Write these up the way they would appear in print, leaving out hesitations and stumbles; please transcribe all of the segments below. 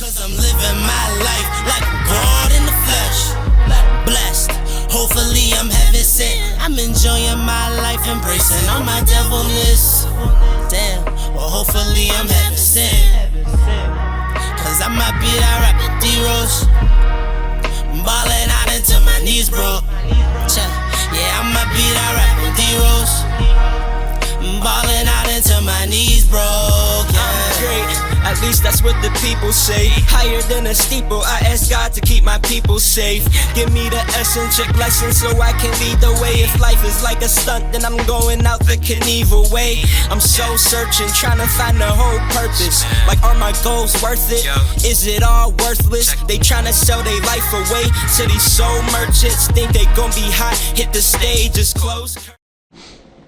Cause I'm living my life like God in the flesh, blessed. Hopefully I'm heaven sent. I'm enjoying my life, embracing all my devilness. Damn, well hopefully I'm heaven sent. Cause I might be that rapping D-Rose, ballin' out until my knees broke. Yeah, I might be that rapping D-Rose, ballin' out until my knees broke. I'm great, at least that's what the people say. Higher than a steeple, I ask God to keep my people safe. Give me the eccentric lesson so I can lead the way. If life is like a stunt, then I'm going out the Knievel way. I'm soul searching, trying to find the whole purpose. Like, are my goals worth it? Is it all worthless? They trying to sell their life away to these soul merchants. Think they gon' be hot, hit the stage, is close.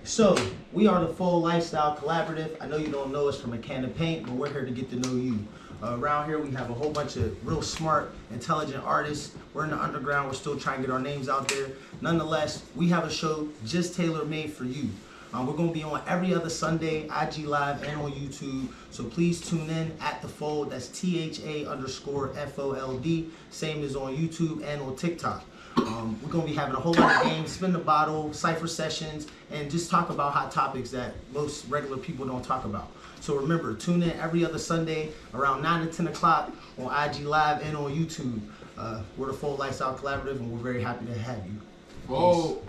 So, we are the Full Lifestyle Collaborative. I know you don't know us from a can of paint, but we're here to get to know you. Around here, we have a whole bunch of real smart, intelligent artists. We're in the underground. We're still trying to get our names out there. Nonetheless, we have a show just tailor-made for you. We're going to be on every other Sunday, IG Live, and on YouTube. So please tune in at The Fold. That's THA_FOLD. Same as on YouTube and on TikTok. We're going to be having a whole lot of games, spin the bottle, cypher sessions, and just talk about hot topics that most regular people don't talk about. So remember, tune in every other Sunday around 9 to 10 o'clock on IG Live and on YouTube. We're the Full Lifestyle Collaborative, and we're very happy to have you. Whoa.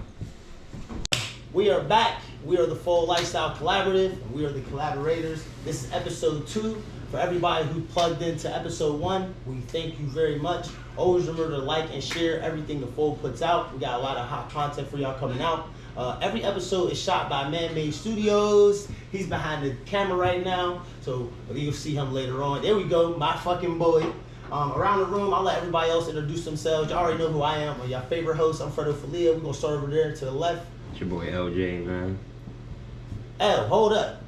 We are back. We are the Full Lifestyle Collaborative, and we are the collaborators. This is episode 2. For everybody who plugged into episode 1, we thank you very much. Always remember to like and share everything the Fold puts out. We got a lot of hot content for y'all coming out. Every episode is shot by Man Made Studios. He's behind the camera right now, so you'll see him later on. There we go, my fucking boy. Around the room, I'll let everybody else introduce themselves. Y'all already know who I am. Your favorite host, I'm Fredo Falia. We're gonna start over there to the left. It's your boy LJ, man. L, hold up.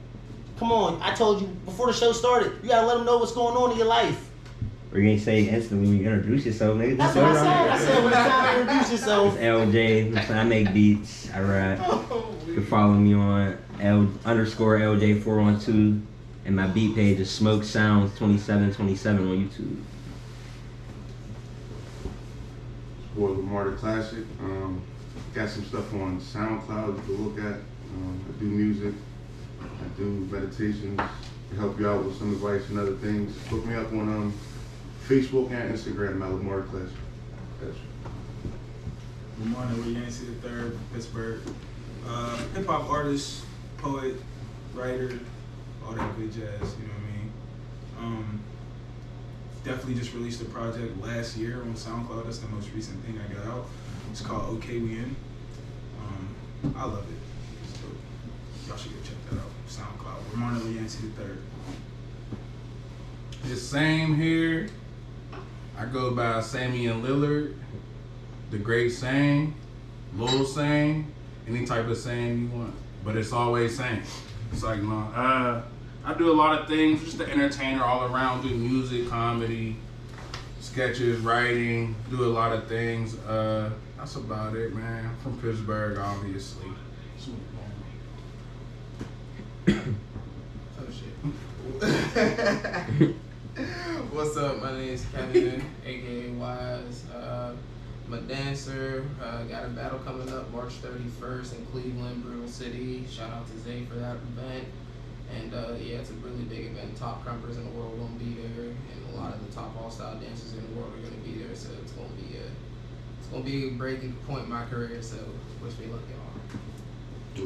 Come on, I told you before the show started, you gotta let them know what's going on in your life. Or you ain't say instantly when you introduce yourself, nigga. That's what I said. I said when it's time to introduce yourself. It's LJ. I make beats. I rap. You can follow me on L_LJ412. And my beat page is Smoke Sounds 2727 on YouTube. Boy, Lamar the Classic. Got some stuff on SoundCloud you can look at. I do music. I do meditations to help you out with some advice and other things. Look me up on Facebook and Instagram at Lamar the Classic. Lamar Yancey III from Pittsburgh. Hip hop artist, poet, writer, all that good jazz, you know what I mean? Definitely just released a project last year on SoundCloud. That's the most recent thing I got out. It's called OK We In. I love it. It's dope. Y'all should go check that out. SoundCloud. Ramona Yancey III. The same here. I go by Sammy and Lillard, the Great Sang, Lil Sang, any type of saying you want, but it's always Sang. It's like, I do a lot of things, just an entertainer all around, do music, comedy, sketches, writing, do a lot of things. That's about it, man. I'm from Pittsburgh, obviously. Oh shit. What's up? My name is Kevin, aka Wise. I'm a dancer. Got a battle coming up March 31st in Cleveland, Brewing City. Shout out to Zay for that event. And yeah, it's a really big event. Top compers in the world gonna be there, and a lot of the top all-style dancers in the world are gonna be there. So it's gonna be a breaking point in my career. So wish me luck, y'all.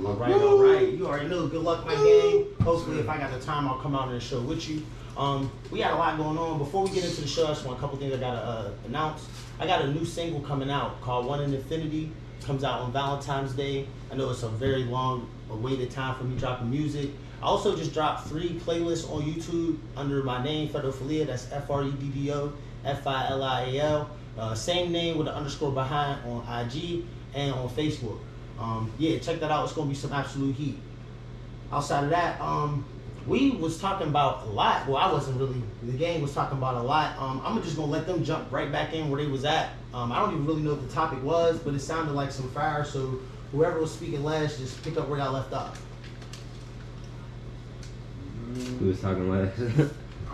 All right. You already know. Good luck, my gang. Hopefully, if I got the time, I'll come out on the show with you. We got a lot going on. Before we get into the show, I just want a couple things I gotta announce. I got a new single coming out called One in Infinity. Comes out on Valentine's Day. I know it's a very long awaited time for me dropping music. I also just dropped 3 playlists on YouTube under my name, Fredo Falia. That's FREDDO FILIAL. Same name with an underscore behind on IG and on Facebook. Yeah, check that out. It's gonna be some absolute heat. Outside of that, we was talking about a lot. Well, I wasn't really. The gang was talking about a lot. I'm just gonna let them jump right back in where they was at. I don't even really know what the topic was, but it sounded like some fire. So whoever was speaking last, just pick up where y'all left off. Who was talking last?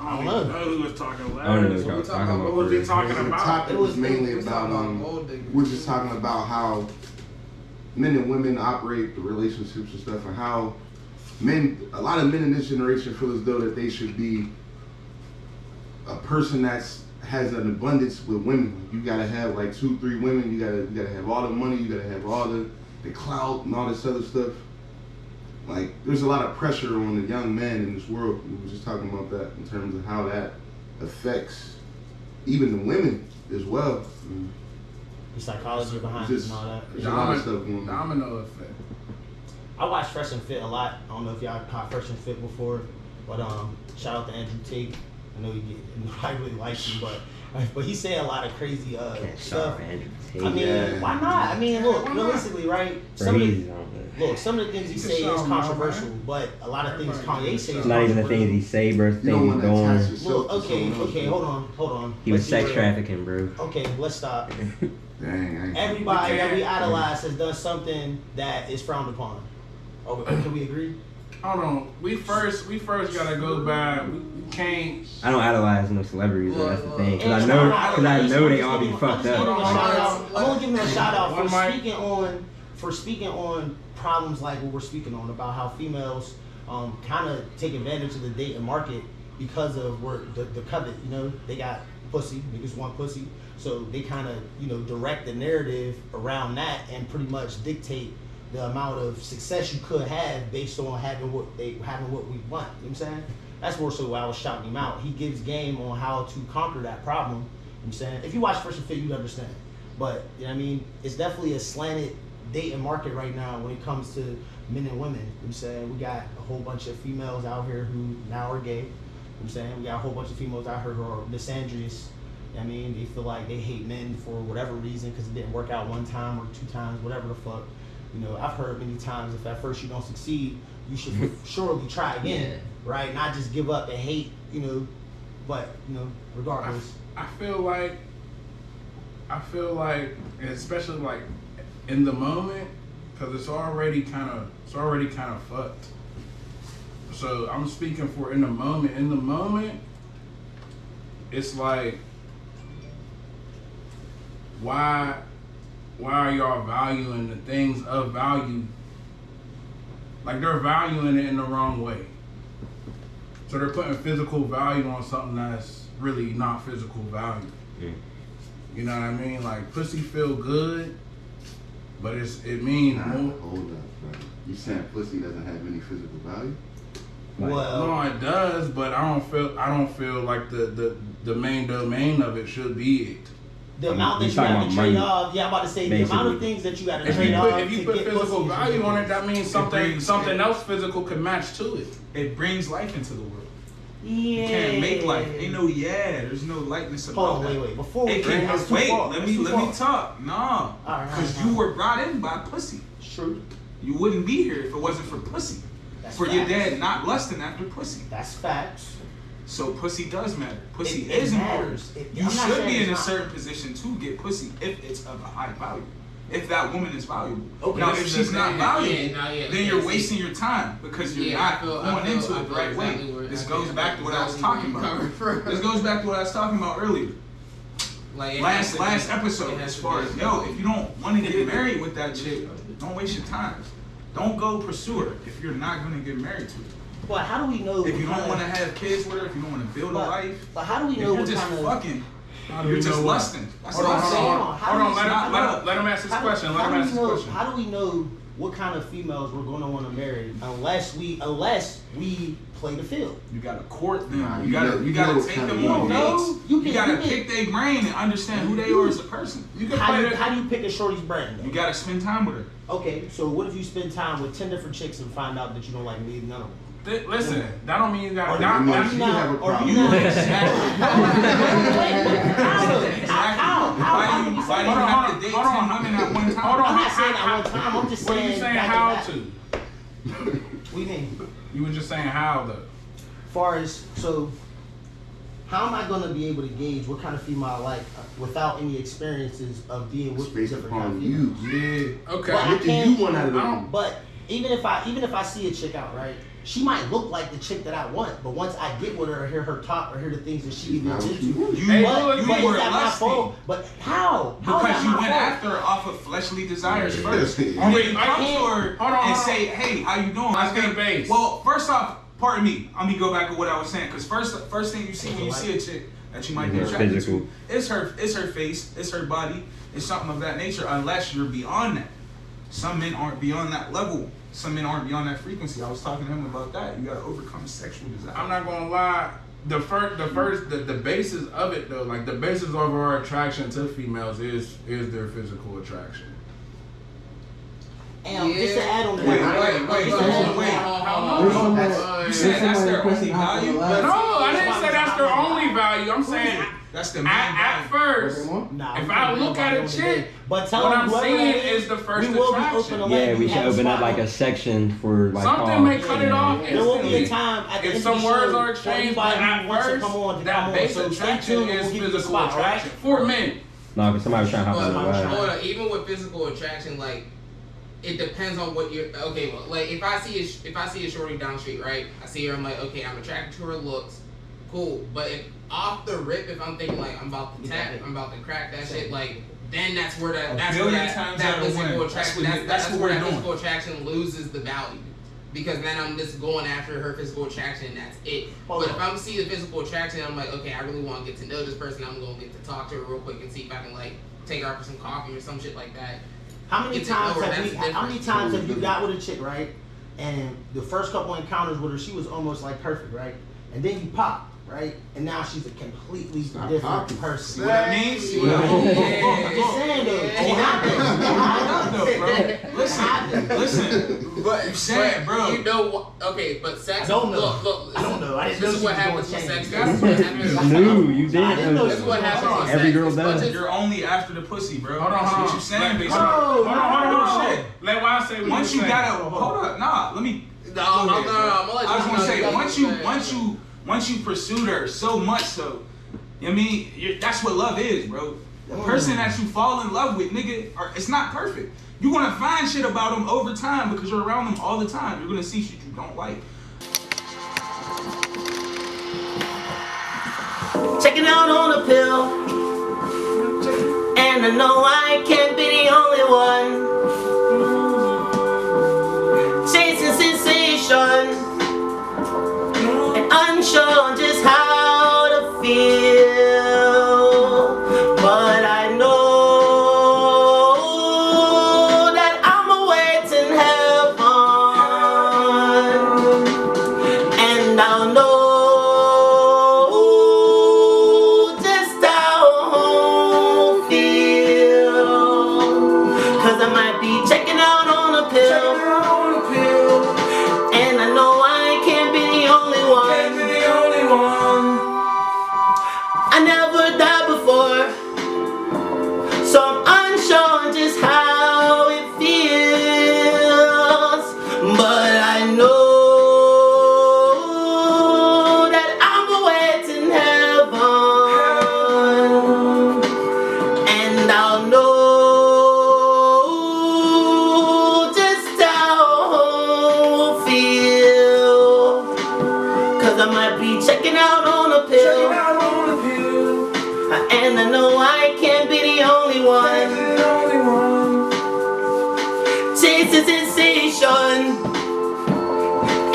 I don't know. even know who was talking I don't know last. what y'all we talking talking about- about. What was he for talking The about? topic was mainly was about talking about gold diggers. we're just talking about how men and women operate the relationships and stuff, and how a lot of men in this generation feel as though that they should be a person that's has an abundance with women. You gotta have like 2-3 women. You gotta have all the money. You gotta have all the clout and all this other stuff. Like, there's a lot of pressure on the young men in this world. We were just talking about that in terms of how that affects even the women as well. The psychology behind it Just, and all that. there's a lot of stuff going on. Domino effect. I watched Fresh and Fit a lot. I don't know if y'all caught Fresh and Fit before, but shout out to Andrew Tate. I know I really likes him, but he said a lot of crazy Can't stuff. stop Andrew Tate. I mean, Yeah. why not? I mean, look, Why not? realistically, right? Bro, Some of he's the, on some of the things he You can say shout is him out, controversial, man. but a lot of things Kanye say is It's not even the controversial. things he say, bro. It's the You don't things want he's to attach doing. yourself Look, to someone else. okay, hold on. He was Let's be sex real. trafficking, bro. Okay, let's stop. Dang, I ain't- Everybody that we can't- idolize has done something that is frowned upon. Oh, can we agree? Hold on. We first gotta go by. We can't. I don't idolize no celebrities, though, that's the thing. Cause I And know, I'm cause I just know they giving- all be I'm fucked just giving up. him a shout out. I'm gonna give him a shout out One mic. for speaking on problems like what we're speaking on about how females kind of take advantage of the dating market because of where the covet. You know, they got pussy, niggas want pussy, so they kind of direct the narrative around that and pretty much dictate the amount of success you could have based on having what we want. You know what I'm saying? That's more so why I was shouting him out. He gives game on how to conquer that problem. You know what I'm saying? If you watch Fresh and Fit, you'd understand. But you know what I mean? It's definitely a slanted dating market right now when it comes to men and women. You know what I'm saying? We got a whole bunch of females out here who now are gay. You know what I'm saying? We got a whole bunch of females out here who are misandrous. You know what I mean? They feel like they hate men for whatever reason because it didn't work out one time or 2 times, whatever the fuck. You know, I've heard many times if at first you don't succeed, you should surely try again, right? Not just give up and hate, but, regardless. I feel like, and especially like in the moment, because it's already kind of fucked. So I'm speaking for in the moment. In the moment, it's like, why are y'all valuing the things of value? Like, they're valuing it in the wrong way. So they're putting physical value on something that's really not physical value. You know what I mean? Like, pussy feel good, but it means Nah, more. hold up, bro. You saying pussy doesn't have any physical value? Well, No, it does, but I don't feel like the main domain of it should be it. the amount that He's you have talking to about trade money, off, I'm about to say the amount of basically. things that you got to If trade you off put to get physical pussy is value on it, ridiculous. that means something else physical could match to it. It brings life into the world. Yeah. You can't make life. Ain't no there's no likeness about Hold on, that. wait. Before we It bring can this too wait. far, Let that's me too far. talk. Nah, Alright, because alright. you were brought in by pussy. It's true. You wouldn't be here if it wasn't for pussy. That's For your facts. dad not lusting after pussy. That's facts. So pussy does matter. Pussy It is matters. important. It- You I'm not should saying be in it's a not. certain position to get pussy if it's of a high value. If that woman is valuable. Okay. Now, This if is she's the not thing. valuable, Yeah, then you're see, wasting your time because you're Yeah, I not feel going into it the feel right exactly way. where- This I goes feel back to what I was exactly talking where you're about. coming from. This goes back to what I was talking about earlier. Like, it has to Last be- episode, it has as to far be- as if you don't want to get married with that chick, don't waste your time. Don't go pursue her if you're not going to get married to her. But how do we know? If you what don't want to kinda- have kids with her, if you don't want to build a but, life, but how do we if know you're what just kind of? fucking, How do you're we just know what? lusting. That's Hold what on, I'm saying. How do we let him ask this question. Let him ask this question. How do we know what kind of females we're going to want to marry unless we play the field? You gotta court them. Nah, you you gotta know what take kind them of on woman. dates. You You can- gotta you can- pick their brain and understand who they are as a person. You can How play do, that. how do you pick a shorty's brand? though? You gotta spend time with her. Okay, so what if you spend time with 10 different chicks and find out that you don't like neither none of them? Listen, that don't mean you got. Or That, you that, you have a problem. You know exactly. How Why can do you you say have that? to date 10 women at one time? Hold on. I'm not saying at one time. I'm just What are saying. you saying? back How back. to? What do you mean? You were just saying how though. Far as how am I going to be able to gauge what kind of female I like without any experiences of being It's with based different kind upon of you. females? Yeah. Okay. But I What do can't- you want out of I don't- them? But even if I see a chick out, right, she might look like the chick that I want, but once I get with her or hear her talk or hear the things that she even into, You is were that my lusting. fault? But how? How is Because that you my went fault? after her off of fleshly desires Yeah. first. Yeah. You didn't Wait, I come to can't- her hold on, and hold say, hey, how you doing? Let's I think- get a base. Well, first off, pardon me. Let me go back to what I was saying. Because first thing you see when you see a chick that you might be Yeah, attracted physical. to, it's her face, it's her body, it's something of that nature. Unless you're beyond that. Some men aren't beyond that level. Some men aren't beyond that frequency. I was talking to him about that. You gotta overcome sexual desire. I'm not gonna lie. The basis of it though, like the basis of our attraction to females is their physical attraction. And just to add on that, Wait, right? wait, Just to add on wait. that, You said that's their only value? No, I didn't say that's their only value. I'm saying That's the main at value. first, Nah, if we I don't look know at a about chick, but tell what them I'm whoever saying that is the first we will be attraction. open to let Yeah, you we should have open up spot like on. a section for like something may calls. cut it off There will be a instantly. time at the If end some of the words show are for exchanged, but anybody at who wants to first, come on to that come on. base So stay attraction tuned and is we'll give you the physical spot, right? attraction for men. No, because somebody was trying to hop on the But ride. hold on, even with physical attraction, like it depends on what you're. Okay, well, like if I see a shorty down the street, right? I see her, I'm like, okay, I'm attracted to her looks, cool. But if off the rip, if I'm thinking like I'm about to tap, I'm about to crack that shit, like then that's where that's where billion that times out of physical one. attraction, That's what where we're that doing. physical attraction loses the value. Because then I'm just going after her physical attraction and that's it. Hold but on. if I'm seeing the physical attraction, I'm like, okay, I really want to get to know this person. I'm gonna get to talk to her real quick and see if I can like take her out for some coffee or some shit like that. How many Get to times know her, have that's we? How many different. times have you got with a chick, right? And the first couple encounters with her, she was almost like perfect, right? And then you pop, right? And now she's a completely Stop different popping. person. See what that means? See what Yeah. that means? I'm just saying though. It happens. It happens. Bro. Listen. But You saying, bro. You know what? Okay, but sex. I don't know. Look, I don't know. I didn't this know is she what was happens gonna with sex. change. This is what happens. No, you did. I didn't know This is what happens with Every sex. girl As much does. as- You're only after the pussy, bro. Hold on, That's hold what on. you saying, Let- basically. Oh, Hold on. Shit. Let Wild say what Once you you say. gotta hold up, nah. Let me. No, I'm gonna let I was you gonna know say you once you pursued her so much so, you know what I mean, that's what love is, bro. The person that you fall in love with, nigga, it's not perfect. You're gonna find shit about them over time because you're around them all the time. You're gonna see shit you don't like. Checking out on a pill, and I know I can't be the only one. Chasing sensation, and unsure on just how to feel. But I know that I'm awaiting heaven, and I'll know just how home feel. 'Cause I might be checking out on a pill, and I know I can't be the only one. I never died before, so I'm unsure on just how it feels. But I know that I'm awaiting heaven, and I'll know just how home feel. 'Cause I might be checking out on a pill, and I know I can't be the only one. Chasing sensation,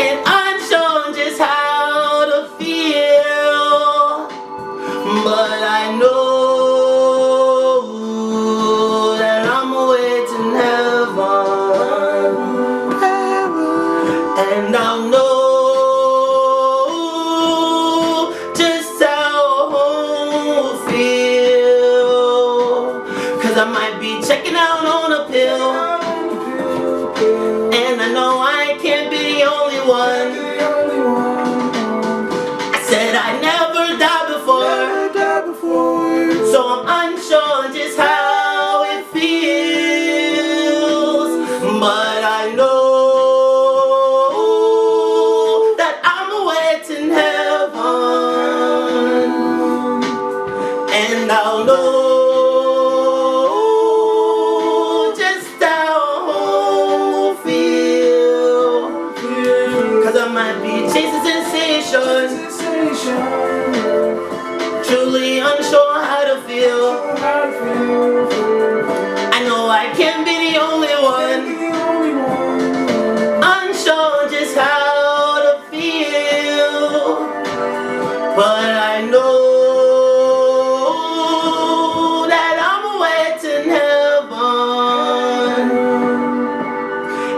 and unsure on just how to feel. But I know that I'm awaiting heaven, and I'll know just how home feel. 'Cause I might be checking out on a pill, and I know I can't be the only one. I said I never died before, so I'm unsure on just how it feels. But I know that I'm awaiting heaven, and I'll know just how home will feel. feel. I know I can't be the only one. Unsure just how to feel. But I know that I'm waiting heaven.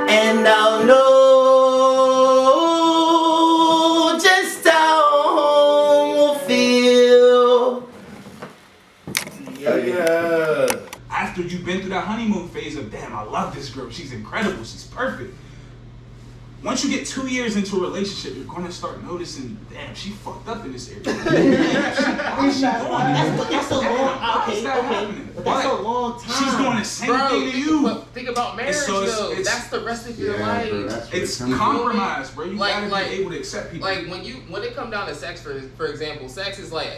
And I'll know just how home will feel. After you've been through that honeymoon phase of, damn, I love this girl, she's incredible, she's perfect. Once you get 2 years into a relationship, you're gonna start noticing, damn, she fucked up in this area. Damn, why she doing that? That's a long. Why is Okay, that okay, happening? but that's a long time. She's doing the same Bro, thing to you. but think about marriage though. That's the rest of your life. bro, that's what It's it comes to. compromise, bro. You Like- gotta like- be able to accept people. Like when it come down to sex, for example, sex is like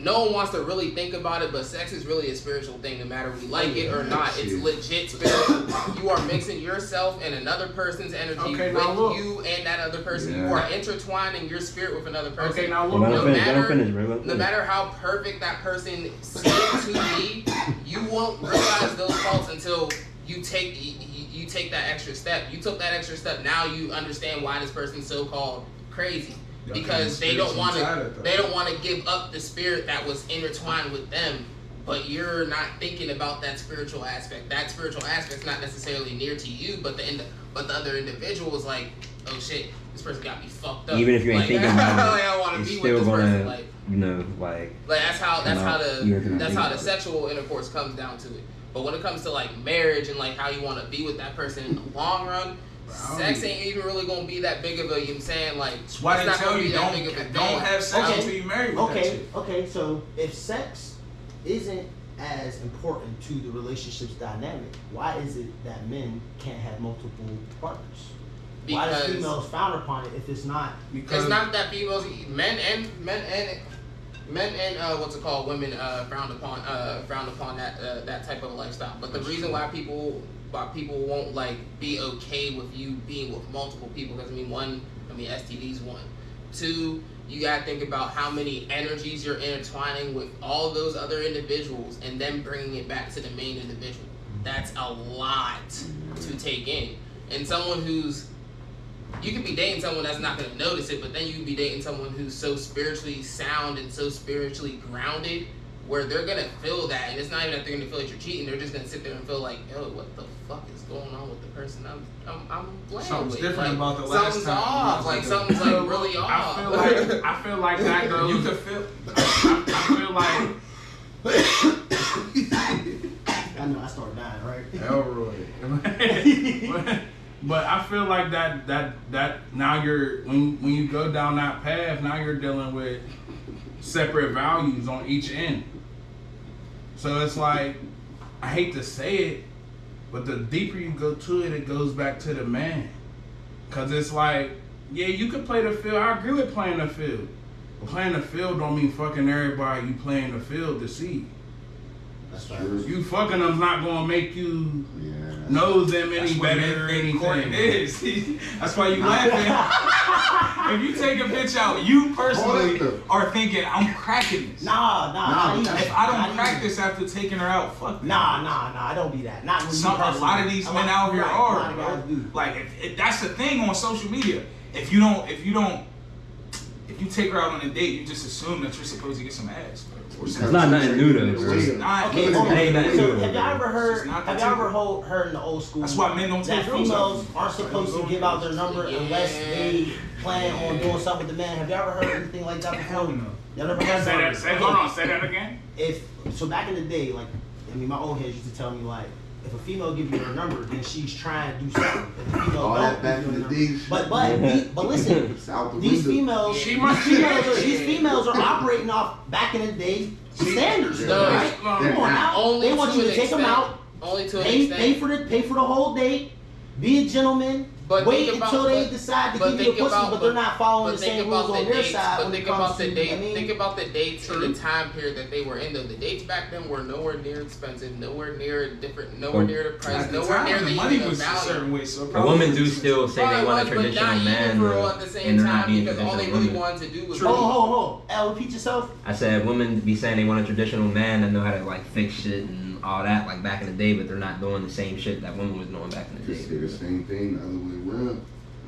no one wants to really think about it, but sex is really a spiritual thing. No matter we like it or not, it's legit spiritual. You are mixing yourself and another person's energy Okay, with now look. you and that other person. You Yeah. are intertwining your spirit with another person. Okay, now Well, look. let him finish, bro. No matter how perfect that person seems to be, you won't realize those faults until you take that extra step. You took that extra step. Now you understand why this person's so called crazy. Because they don't want to give up the spirit that was intertwined with them, but you're not thinking about that spiritual aspect. That spiritual aspect's not necessarily near to you, but the other individual is like, oh shit, this person got me fucked up. Even if you ain't like, thinking about like, I don't want it, to it's be still with this person. gonna, like That's how even if you're not the thinking. sexual intercourse comes down to it. But when it comes to like marriage and like how you want to be with that person in the long run, sex ain't even really gonna be that big of a, you know what I'm saying? Like, That's why it's they not tell gonna you be that big of a don't thing. have sex Okay. until you married with that Okay, shit. okay, so if sex isn't as important to the relationship's dynamic, why is it that men can't have multiple partners? Why does Because females frown upon it if it's not? it's not that females, men and what's it called, women frowned upon that type of lifestyle. But the reason why people won't like be okay with you being with multiple people, because STD's one. Two, you gotta think about how many energies you're intertwining with all those other individuals and then bringing it back to the main individual. That's a lot to take in. And someone you could be dating someone that's not gonna notice it, but then you could be dating someone who's so spiritually sound and so spiritually grounded where they're gonna feel that, and it's not even that they're gonna feel that you're cheating. They're just gonna sit there and feel like, yo, what the fuck is going on with the person I'm playing Something's with? different like, about the last something's time. off. Like something's like really off. I feel like that goes. You could feel. I feel like I know I started dying, right? Elroy. But I feel like that now you're when you go down that path, now you're dealing with separate values on each end. So it's like, I hate to say it, but the deeper you go to it, it goes back to the man. Cause it's like, yeah, you could play the field. I agree with playing the field. But playing the field don't mean fucking everybody you playing the field to see. That's right. True. You fucking them's not gonna make you Yeah. know them any That's what better or men think courting anything. is. That's why you laughing. If you take a bitch out, you personally are thinking, I'm cracking this. Nah, not even. If I don't Not crack even. this after taking her out, fuck that. Nah, I don't be that. Not when you A lot personally. of these A men lot- out here right, are, a lot of guys bro. do. Like, if that's the thing on social media. If you take her out on a date, you just assume that you're supposed to get some ass. Or It's not nothing new though, bro. It's not. Okay, It's hold on. it ain't nothing So new. have y'all ever heard? It's not Have that y'all ever simple. heard in the old school? That's why men don't take that girls out. females aren't supposed to give out their number unless they plan on doing something with the man. Have y'all ever heard anything like that before? Hell no. Y'all never heard that? Say that again. So back in the day, like, my old heads used to tell me, like, if a female gives you her number, then she's trying to do something. If a female All don't that back give you in her the number, days. but listen, It's out the these window. females, these females are operating off back in the day standards, No. right? Come on now, Only they want to you to an take them extent. out, Only to an pay extent. for the whole date, be a gentleman, But wait think about, until they decide to but give you the think pussy, about- but they're not following the but think same rules about on the their dates. side. But when think it comes about the to, date. I mean, Think about the dates and the time period that they were in. Though the dates back then were nowhere near expensive, nowhere near different, nowhere near the price, At the nowhere near time, the the money even was a value. certain way, so A probably woman do was still say they Probably want a was, but traditional not man, even for though, at the same and they're not time being because all they traditional really women. wanted to do was. hold. Al, repeat yourself. I said women be saying they want a traditional man that know how to like fix shit and all that like back in the day, but they're not doing the same shit that women was doing back in the Just day. say the same thing the other way around.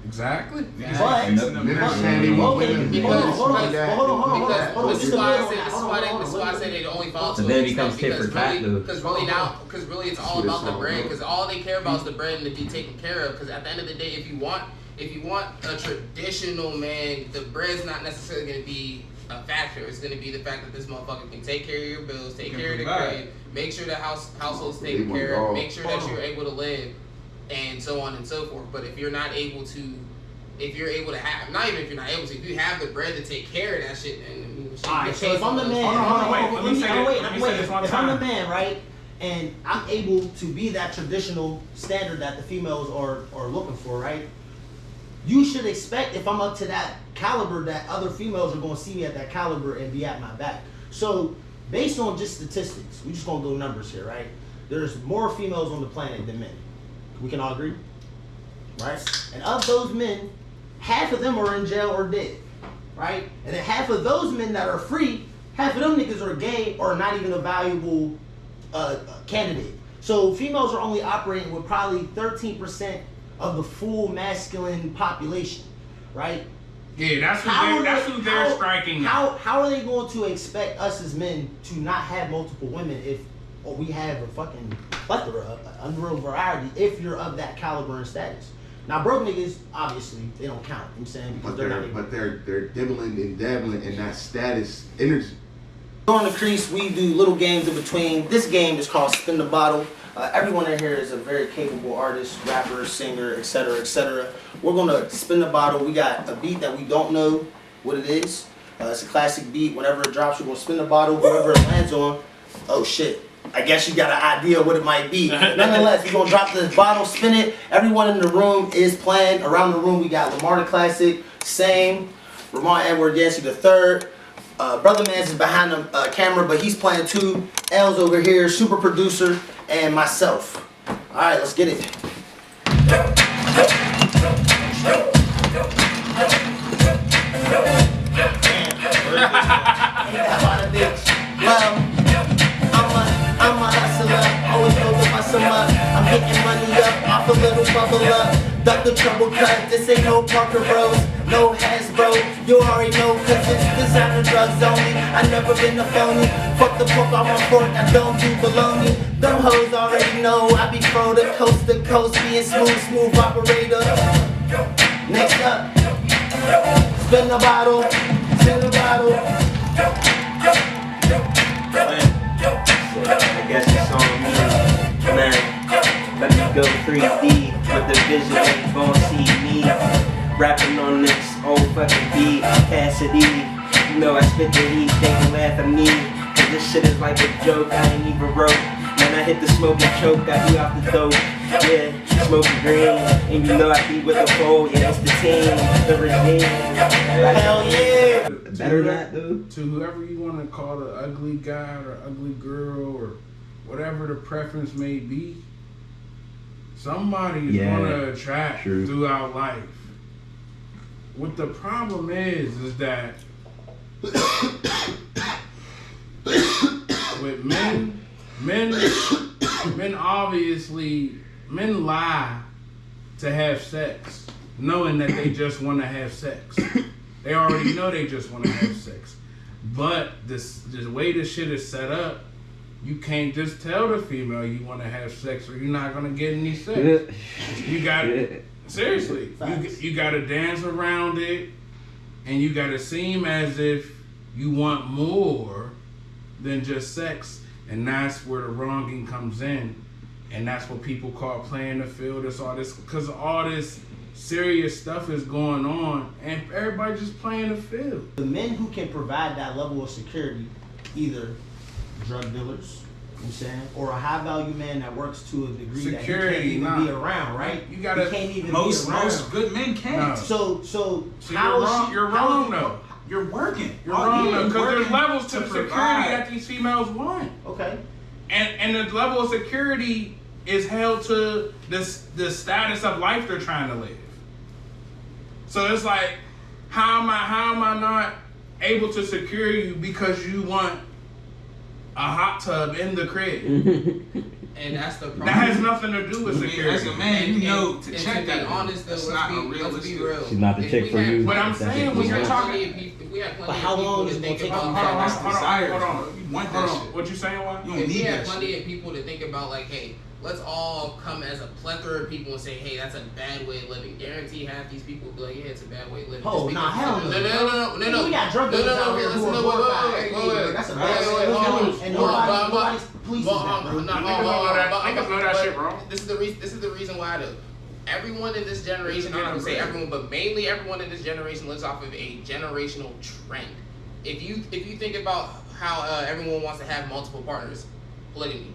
Exactly. But- fixing them Men now. are saying they want Okay, women to hold on, do hold on, that. hold on. Because this Just is a why I minute. say this is Hold why on, this is why I say they only follow So to then an it becomes extent, tit for tat, though. because really it's all That's what about it's the all brand, about. because all they care about is the brand to be taken care of. Because at the end of the day, if you want a traditional man, the brand's not necessarily going to be a factor. It's going to be the fact that this motherfucker can take care of your bills, take Can care of the provide. crib, make sure the household's They taken want care it of, all. make sure that you're able to live, and so on and so forth. But if you're not able to, if you have the bread to take care of that shit, and shit, Alright, so if I'm the man, Hold on, wait, let me say this one if I'm the time. man, right, and I'm able to be that traditional standard that the females are looking for, right? You should expect if I'm up to that caliber that other females are going to see me at that caliber and be at my back. So based on just statistics, we're just going to go numbers here, right? There's more females on the planet than men. We can all agree, right? And of those men, half of them are in jail or dead, right? And then half of those men that are free, half of them niggas are gay or not even a valuable candidate. So females are only operating with probably 13% of the full masculine population, right? Yeah, that's who they're striking at. How are they going to expect us as men to not have multiple women if we have a fucking plethora, an unreal variety, if you're of that caliber and status? Now, broke niggas, obviously, they don't count. You know what I'm saying? Because They're dibbling and dabbling in that status energy. On the crease, we do little games in between. This game is called Spin the Bottle. Everyone in here is a very capable artist, rapper, singer, etc., etc. We're gonna spin the bottle. We got a beat that we don't know what it is. It's a classic beat. Whenever it drops, we're gonna spin the bottle. Whoever it lands on, oh shit. I guess you got an idea what it might be. Nonetheless, we're gonna drop this bottle, spin it. Everyone in the room is playing. Around the room, we got Lamar the Classic, Same, Ramon Edward Yancey III. Brother Mans is behind the camera, but he's playing too. L's over here, super producer, and myself. All right, let's get it. Well, I'm a hustler, always know to muscle up. I'm getting money up, off a little bubble up. Duck the trouble cut, this ain't no Parker Bros, no Hasbro. You already know, cause it's designer drugs only. I never been a phony. Fuck the pork on my fork, I don't do baloney. Them hoes already know, I be pro to coast, being smooth operator. Next up, spin the bottle, spin the bottle. I guess it's on me, man. Let me go 3D with the vision, ain't gon' see me rapping on this old fucking beat. Cassidy, you know I spit the heat, they can laugh at me, cause this shit is like a joke I ain't even wrote. Man, I hit the smoke and choke, I be off the dope. Yeah, smoking green, and you know I be with the fold. Yeah, it's the team, the regime. Hell yeah! Better that, dude. To whoever you want to call the ugly guy or ugly girl or whatever the preference may be, somebody is going to attract throughout life. What the problem is that with men obviously, men lie to have sex, knowing that they just want to have sex. They already know they just want to have sex. But the way this shit is set up, you can't just tell the female you want to have sex or you're not going to get any sex. You got to, seriously, you got to dance around it and you got to seem as if you want more than just sex. And that's where the wronging comes in. And that's what people call playing the field. It's all this, because all this serious stuff is going on and everybody just playing the field. The men who can provide that level of security, either drug dealers, You know what I'm saying? Or a high value man that works to a degree Security, that he can't even be nah. around, right? You gotta- he can't even Most be around. good men can't. No. So So how is she? you're how wrong is- though. You're working. You're Oh, wrong yeah, though, because there's working levels to the security provide. that these females want. Okay. And the level of security is held to the status of life they're trying to live. So it's like, how am I not able to secure you because you want a hot tub in the crib? And that's the problem. That has nothing to do with I mean, security. as a man, you know to and check to that. be honest, though, That's let's not be unrealistic. real. She's not the If chick we for have- you. But I'm That's saying it. when you're If talking, we have plenty But how of people long to is it think gonna take about you? that, That's that's desire. hold on. You want Hold that on. shit. What you saying, Juan? You don't If we need have that shit. plenty of people to think about, like, hey, let's all come as a plethora of people and say, hey, that's a bad way of living. Guarantee half these people will be like, yeah, it's a bad way of living. Oh, Just nah, because- hell no. No. We got drug dealers out here who are glorified. Hey, that's a bad way of living. And nobody's policing that, bro. Niggas know that shit, bro. This is the reason why everyone in this generation, I'm not gonna say everyone, but mainly everyone in this generation lives off of a generational trend. If you think about how everyone wants to have multiple partners, polygamy.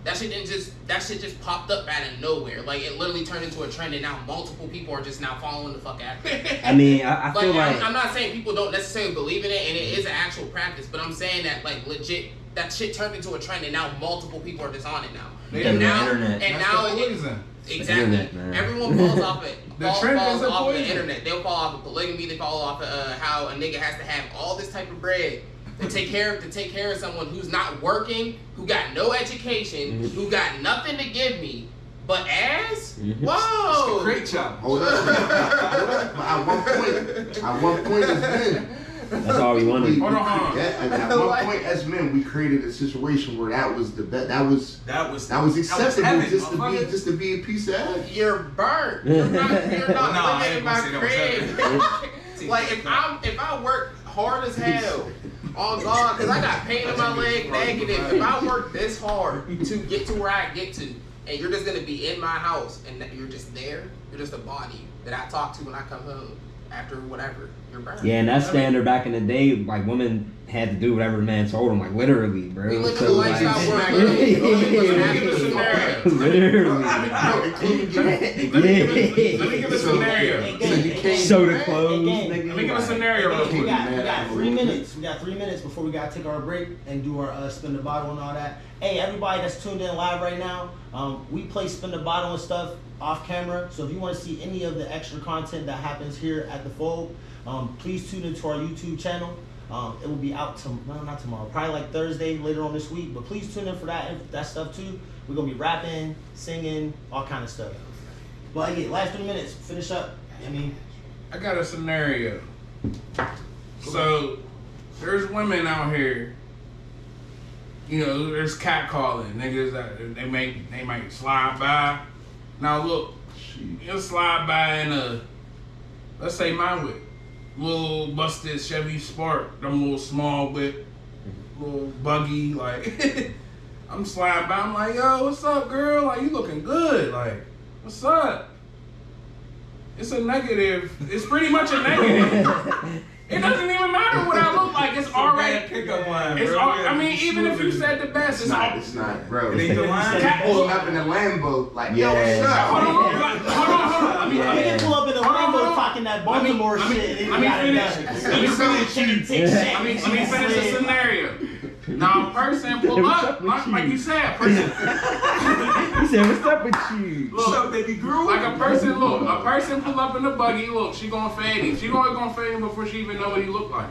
That shit just popped up out of nowhere. Like, it literally turned into a trend, and now multiple people are just now following the fuck after it. I mean, I feel like I'm not saying people don't necessarily believe in it, and it is an actual practice, but I'm saying that, like, legit, that shit turned into a trend, and now multiple people are just on it now. Because And of the now, internet. and That's now the it, poison. exactly. internet, man. Everyone falls off it. The trend falls is a off of the poison. internet. They'll fall off of polygamy. They fall off of how a nigga has to have all this type of bread to take care of someone who's not working, who got no education, who got nothing to give me, but ass. Whoa! Great job. Hold up. At one point as men, that's all we wanted. Hold on. at one point as men, we created a situation where that was the best. That was acceptable heaven, just to be a piece of ass. You're burnt. You're not No, I living in ain't my gonna say that was crib. Like, if I work hard as hell, on God, because I got pain in my leg, negative. If I work this hard to get to where I get to, and you're just gonna be in my house, and that you're just there, you're just a body that I talk to when I come home after whatever. You're burned. Yeah, and that's standard back in the day. Like, women had to do whatever the man told them. Like, literally, bro. We live in So, a like, lifestyle where literally. Let me give a scenario. Show the clothes, Again, nigga. Let me give a scenario real We quick. got 3 minutes. We got 3 minutes before we gotta take our break and do our spin the bottle and all that. Hey, everybody that's tuned in live right now, we play spin the bottle and stuff off camera. So if you want to see any of the extra content that happens here at the Fold, please tune into our YouTube channel. It will be out not tomorrow, probably like Thursday later on this week. But please tune in for that stuff too. We're gonna be rapping, singing, all kind of stuff. But yeah, last 3 minutes, finish up. I mean, I got a scenario. So there's women out here, you know, there's catcalling niggas that they might slide by. Now look, you'll slide by in a, let's say my whip, little busted Chevy Spark, them little small whip, little buggy, like I'm sliding by, I'm like, yo, what's up, girl? Like, you looking good, like, what's up? It's a negative. It's pretty much a negative. It doesn't even matter what I look like. It's already pickup line. It's bro. all. I mean, even if you said the best, It's not, bro. It ain't the line. Pulling up in the Lambo, like, yo, what's Yeah. up? Hold on. I mean, we can pull up in a Lambo talking that Baltimore shit. And let me got it finish. done. Let me finish. Let Let me finish the scenario. Now, a person pull up, like you said, a person. He said, "What's up with you?" Look, What's up, baby girl? like a person pull up in the buggy. Look, she gonna fade him. She gonna fade him before she even know what he look like.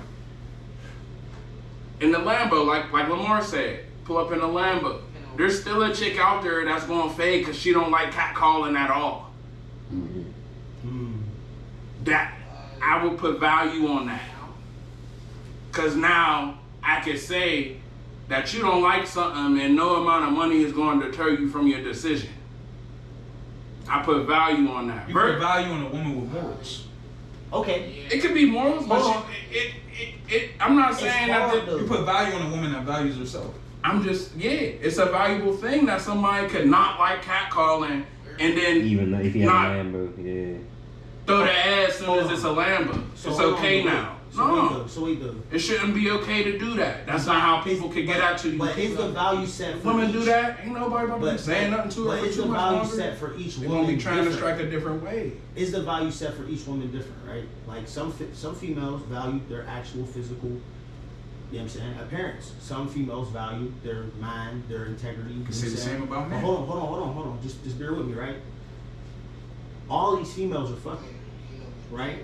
In the Lambo, like Lamar said, pull up in the Lambo. There's still a chick out there that's gonna fade because she don't like catcalling at all. That I would put value on that, cause now I can say that you don't like something and no amount of money is going to deter you from your decision. I put value on that. You put value on a woman with morals. Okay. It could be morals, but Hold on. I'm not saying hard, that. though. You put value on a woman that values herself. I'm just it's a valuable thing that somebody could not like catcalling and then Even though if you Not- have a Lambo, yeah. throw the ass soon as it's a Lambo. So It's hold on, okay bro. now. No. So wait though. It shouldn't be okay to do that. That's not how people can get at you. But is the value set for Women each, do that? Ain't nobody about to be But saying nothing to her But for is too the much value longer. set for each They're woman gonna be trying to different? strike a different way. Is the value set for each woman different, right? Like some females value their actual physical, you know what I'm saying, appearance. Some females value their mind, their integrity. You can say the same about men. Hold on. Just bear with me, right? All these females are fucking, right?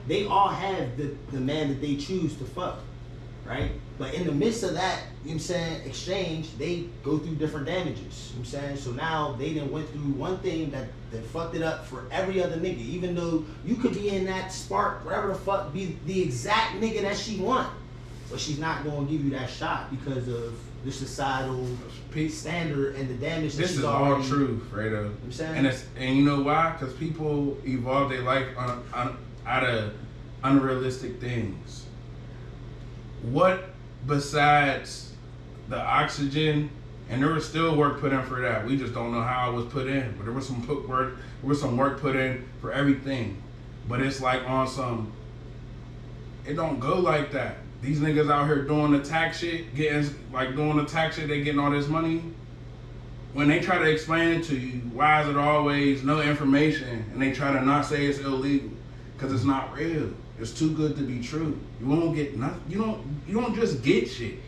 They all have the man that they choose to fuck, right? But in the midst of that, you know what I'm saying, exchange, they go through different damages. You know what I'm saying? So now they done went through one thing that fucked it up for every other nigga. Even though you could be in that spark, whatever the fuck, be the exact nigga that she want. But she's not gonna give you that shot because of the societal standard and the damage that This she's is already. all true, Fredo. I'm saying? And you know why? Because people evolve their life out of unrealistic things. What besides the oxygen? And there was still work put in for that. We just don't know how it was put in. But there was some work put in for everything. But it's like on some. It don't go like that. These niggas out here doing the tax shit, they getting all this money. When they try to explain it to you, why is it always no information? And they try to not say it's illegal, because it's not real. It's too good to be true. You won't get nothing. You don't just get shit.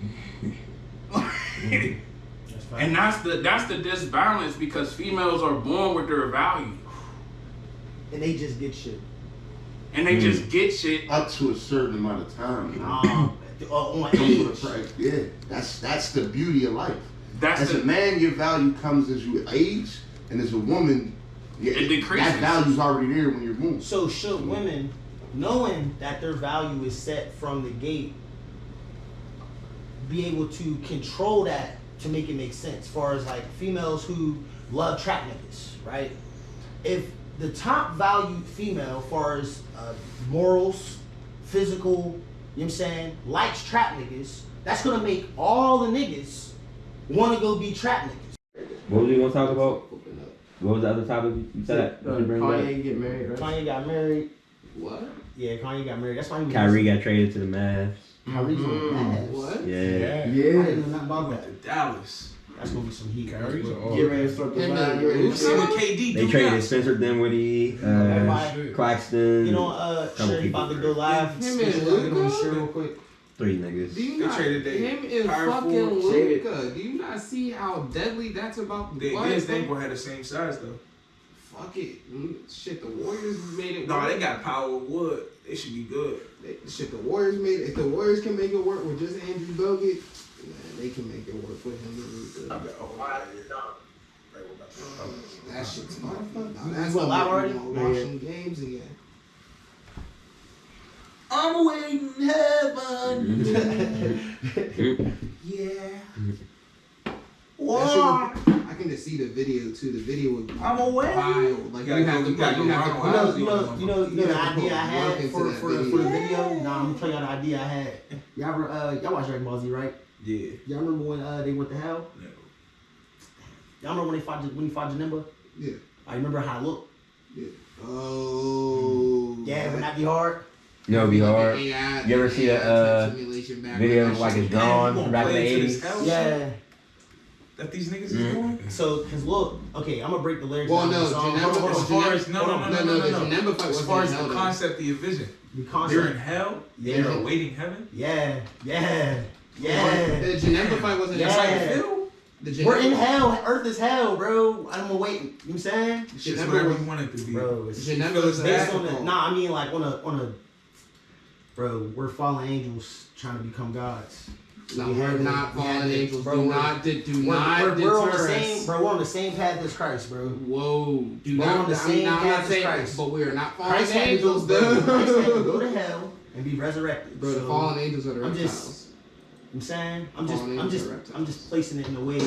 And that's the disbalance, because females are born with their value. And they just get shit. And they just get shit. Up to a certain amount of time. On Comes age. with a price. Yeah, that's the beauty of life. That's As a man, your value comes as you age, and as a woman, It decreases. that value's already there when you're born. So should women, knowing that their value is set from the gate, be able to control that to make it make sense? As far as like females who love trap niggas, right? If the top valued female, as far as morals, physical, you know what I'm saying, likes trap niggas, that's gonna make all the niggas wanna go be trap niggas. What was you gonna talk about? What was the other topic you said? You should bring back? Kanye get married, right? Kanye got married. What? Yeah, Kanye got married. That's why he was. Kyrie got traded to the Mavs. Kyrie's on the Mavs. What? Yeah. I didn't know nothing about Went that. to Dallas. That's gonna be some heat. Kyrie's Bro. an Get ready to start the line. See what KD They do traded now. Spencer Dinwiddie, Everybody- Claxton. You know, Sherry about to go live. Him and Get on Luka? Sherry real quick. Three niggas. Do you They not, traded they him and power fucking forward. Luka, do you not see how deadly that's about to They play? against they ain't gonna have the same size though. Fuck it. Shit, the Warriors made it No, work. they got power of wood. They should be good. Shit, the Warriors made it. If the Warriors can make it work with just Andrew Bogut, man, they can make it work with him and Luka. That shit's motherfucker. That's What, live already? watching games again. I'm waiting heaven. Yeah. That shit would, I can just see the video too. The video would be I'm away. wild. Like You you gotta have go- to you gotta put, go you have to Ronald put- House. You know the idea I Work had into for that the video. video. Nah, I'm gonna tell y'all the idea I had. Y'all watch Dragon Ball Z, right? Yeah. Y'all remember when they went to hell? No. Y'all remember when he fought Janemba? Yeah. I remember how it looked. Yeah. Oh. Yeah, would that be hard? You know, it'd be hard. AI, You ever see AI the simulation back video when of that like shit- it's drawn Man, you back in the gonna play into this 80s? hell Yeah. shit that these niggas is Mhm. doing? So, cause look, okay, I'm gonna break the lyrics. Well, down no, to the song. Janemba- Hold on, As hold far on. as the Janemba fight As wasn't far as in hell, the though. concept of your vision, The they're concept. in hell. Yeah. They're awaiting heaven. Yeah, yeah, The yeah. Janemba fight wasn't Yeah. That's how you in feel. The We're in hell. Earth is hell, bro. I'm waiting. You know what I'm saying? It's just Janemba whatever was- you want it to be. Bro, it's Janemba feel was it's based that? on the. Nah, I mean like on a. Bro, we're fallen angels trying to become gods. No, We we're had not to- we had fallen to- angels. bro, Do we're- not We're on the deter same, us. bro. We're on the same path as Christ, bro. Whoa, do We're not. on the I'm same not path as saying, Christ. but we are not fallen Christ had to go, angels, bro. Christ had to though. go to hell and be resurrected. Bro, the So, fallen angels are the I'm reptiles. just- I'm saying, Fallen angels are reptiles. I'm just placing it in a way.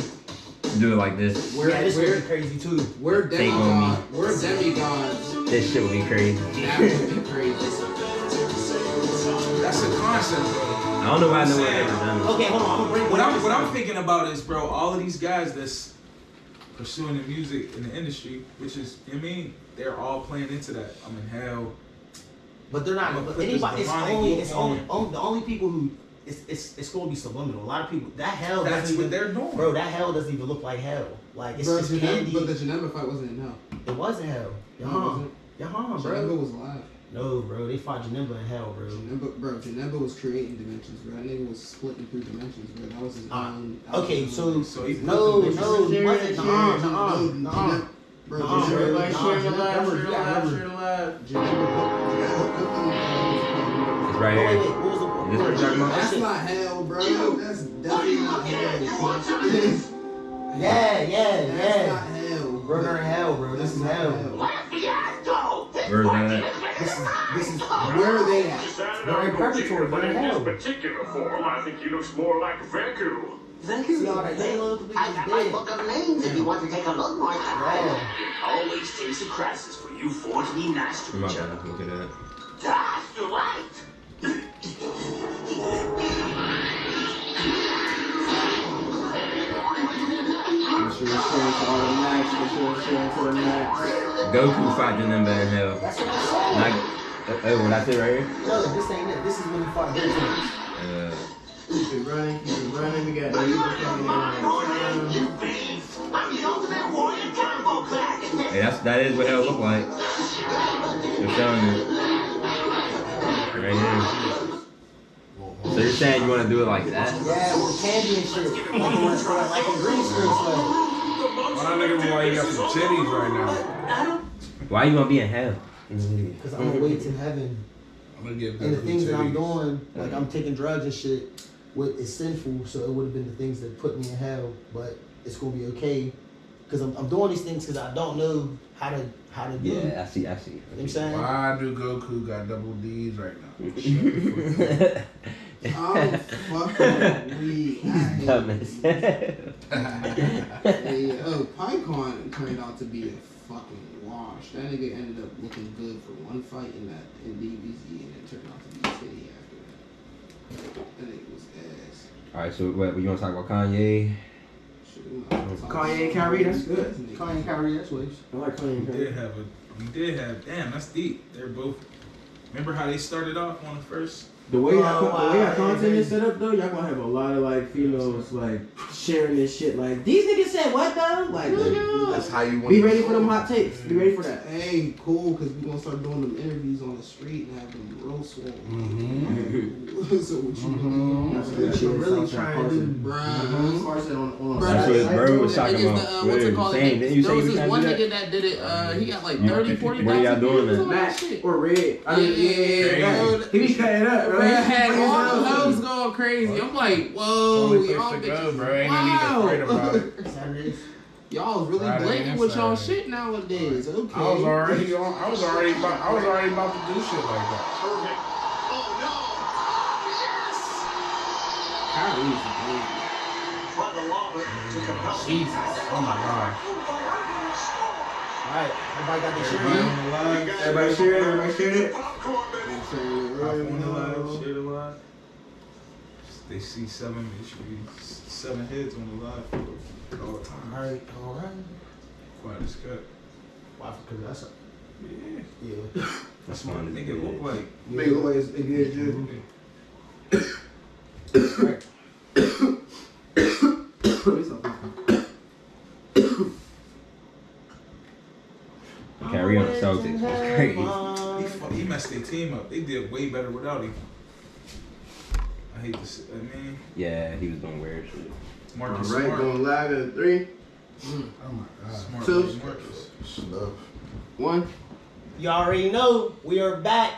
Do it like this. We're, Yeah, this would we're, be crazy too. we're Take on me. demigods. We're demigods. This shit would be crazy. That would be crazy. That's a concept, bro. I don't know if I know what Saying. I've ever done. Okay, hold on. I'm gonna bring What I'm thinking about is, bro, all of these guys that's pursuing the music in the industry, which is, you know what I mean, they're all playing into that. I'm in hell. But they're not. I'm gonna But put this anybody. It's demonic only. look It's on only the only people who. It's going to be subliminal. A lot of people. That hell. That's doesn't what even, they're doing. Bro, that hell doesn't even look like hell. Like it's Bro, just Janelle, candy. but the Janelle fight wasn't in hell. It wasn't hell. No, it Yahan, wasn't. Yahan, Janelle bro. was alive. No, bro. They fought Janemba in hell, bro. Janelle was creating dimensions, bro. That nigga was splitting through dimensions, bro. That was his own. that was Okay, his so own- So he no, put the no, bitches- it wasn't. Nah. Bro, Nah, Janelle- bro. Like, Nah, share the Janelle- live, share the yeah, live, remember. share the live. It's right Oh, wait, here. wait. What was the? This what you're talking about? That's not hell, bro. That's definitely not hell. Yeah. That's not hell. Bro, they're in hell, bro. This is hell. Where's that? This is Where are they at? They're in purgatory. They're in hell. particular form, I think he looks more like Venku. See all that yellow? The I bitch got is my dead. book of names if you want to take a look, Mark. Yeah. It always takes a crisis for you four to be nice to My each bad. other. Look at that. That's right. Make sure it's sharing to all the max. Make sure it's sharing to the max. Goku fight Janemba in hell. That's what I said. Oh, that's it right here? No, this ain't it. This is when he fought Gilgamesh. Keep it running, keep it running. We got the people coming in on You time. beast! I'm the ultimate warrior combo class. Hey, that is what hell look like. They're showing it. Right here. So you're saying you want to do it like that? Yeah, with candy and shit. Like a green screen stuff. Why that nigga look like he got some titties right now? Why you want to be in hell? Because I'm awaiting heaven. I'm gonna get And the Goku things that I'm titties. doing, like I'm taking drugs and shit, is sinful. So it would have been the things that put me in hell. But it's gonna be okay. Because I'm doing these things because I don't know how to do. Yeah, I see. You know what I'm saying? Why do Goku got double D's right now? Oh, fucking weak. I hate Dumbass. Hey, PyCon turned out to be a fucking wash. That nigga ended up looking good for one fight in DBZ, and it turned out to be shitty after that. That nigga was ass. Alright, so what, you want to talk about Kanye? Shit, we might as well talk Kanye and about Kyrie, that. that's good. Nigga. Kanye and Kyrie, that's waves. I like Kanye and Kyrie. You did have, damn, that's deep. They're both, remember how they started off on the first? The way our wow, content yeah. is set up though, y'all gonna have a lot of like females like sharing this shit. Like these niggas said what though? Like That's how you want be to ready show for them it. hot takes. Be ready for that. Hey, cool, because we gonna start doing them interviews on the street and have them real swole. So what you doing? That's what you're really trying to do. Bruh. Carson on That's what his bro was I talking guess about. what's it Wait, called? saying, didn't you There say was you this trying one to do nigga that? that did it. He got like Yeah. 30, 40,000 What are y'all doing views then? on that Matt shit. or Red. I mean, Yeah. He be cutting up, bro. Bro, had He all the fucking hoes going crazy. I'm like, whoa, Only y'all place to go, bitches. bro. Ain't no need to afraid about it. Saturdays. Y'all really Friday blatant and with y'all Saturday. shit nowadays. Okay. I was already about to do shit like that. Jesus. Oh my God. Alright, everybody got their Everybody shit. on the live. Everybody share it. Everybody share it. Hop on the live. Share the live. They see seven. It should be 7 heads on the live all the time. Alright. Quiet as cut. Why? Because that's a. Yeah. Yeah. That's one. Make it look like. Make it look like it's a good dude. Kyrie on the Celtics was crazy. He messed their team up. They did way better without him. I hate to say, I mean, Yeah, he was doing weird shit. Marcus All right, Smart. going live in 3, Oh my God. Smart Two. like Marcus. Stuff. 1. You already know we are back.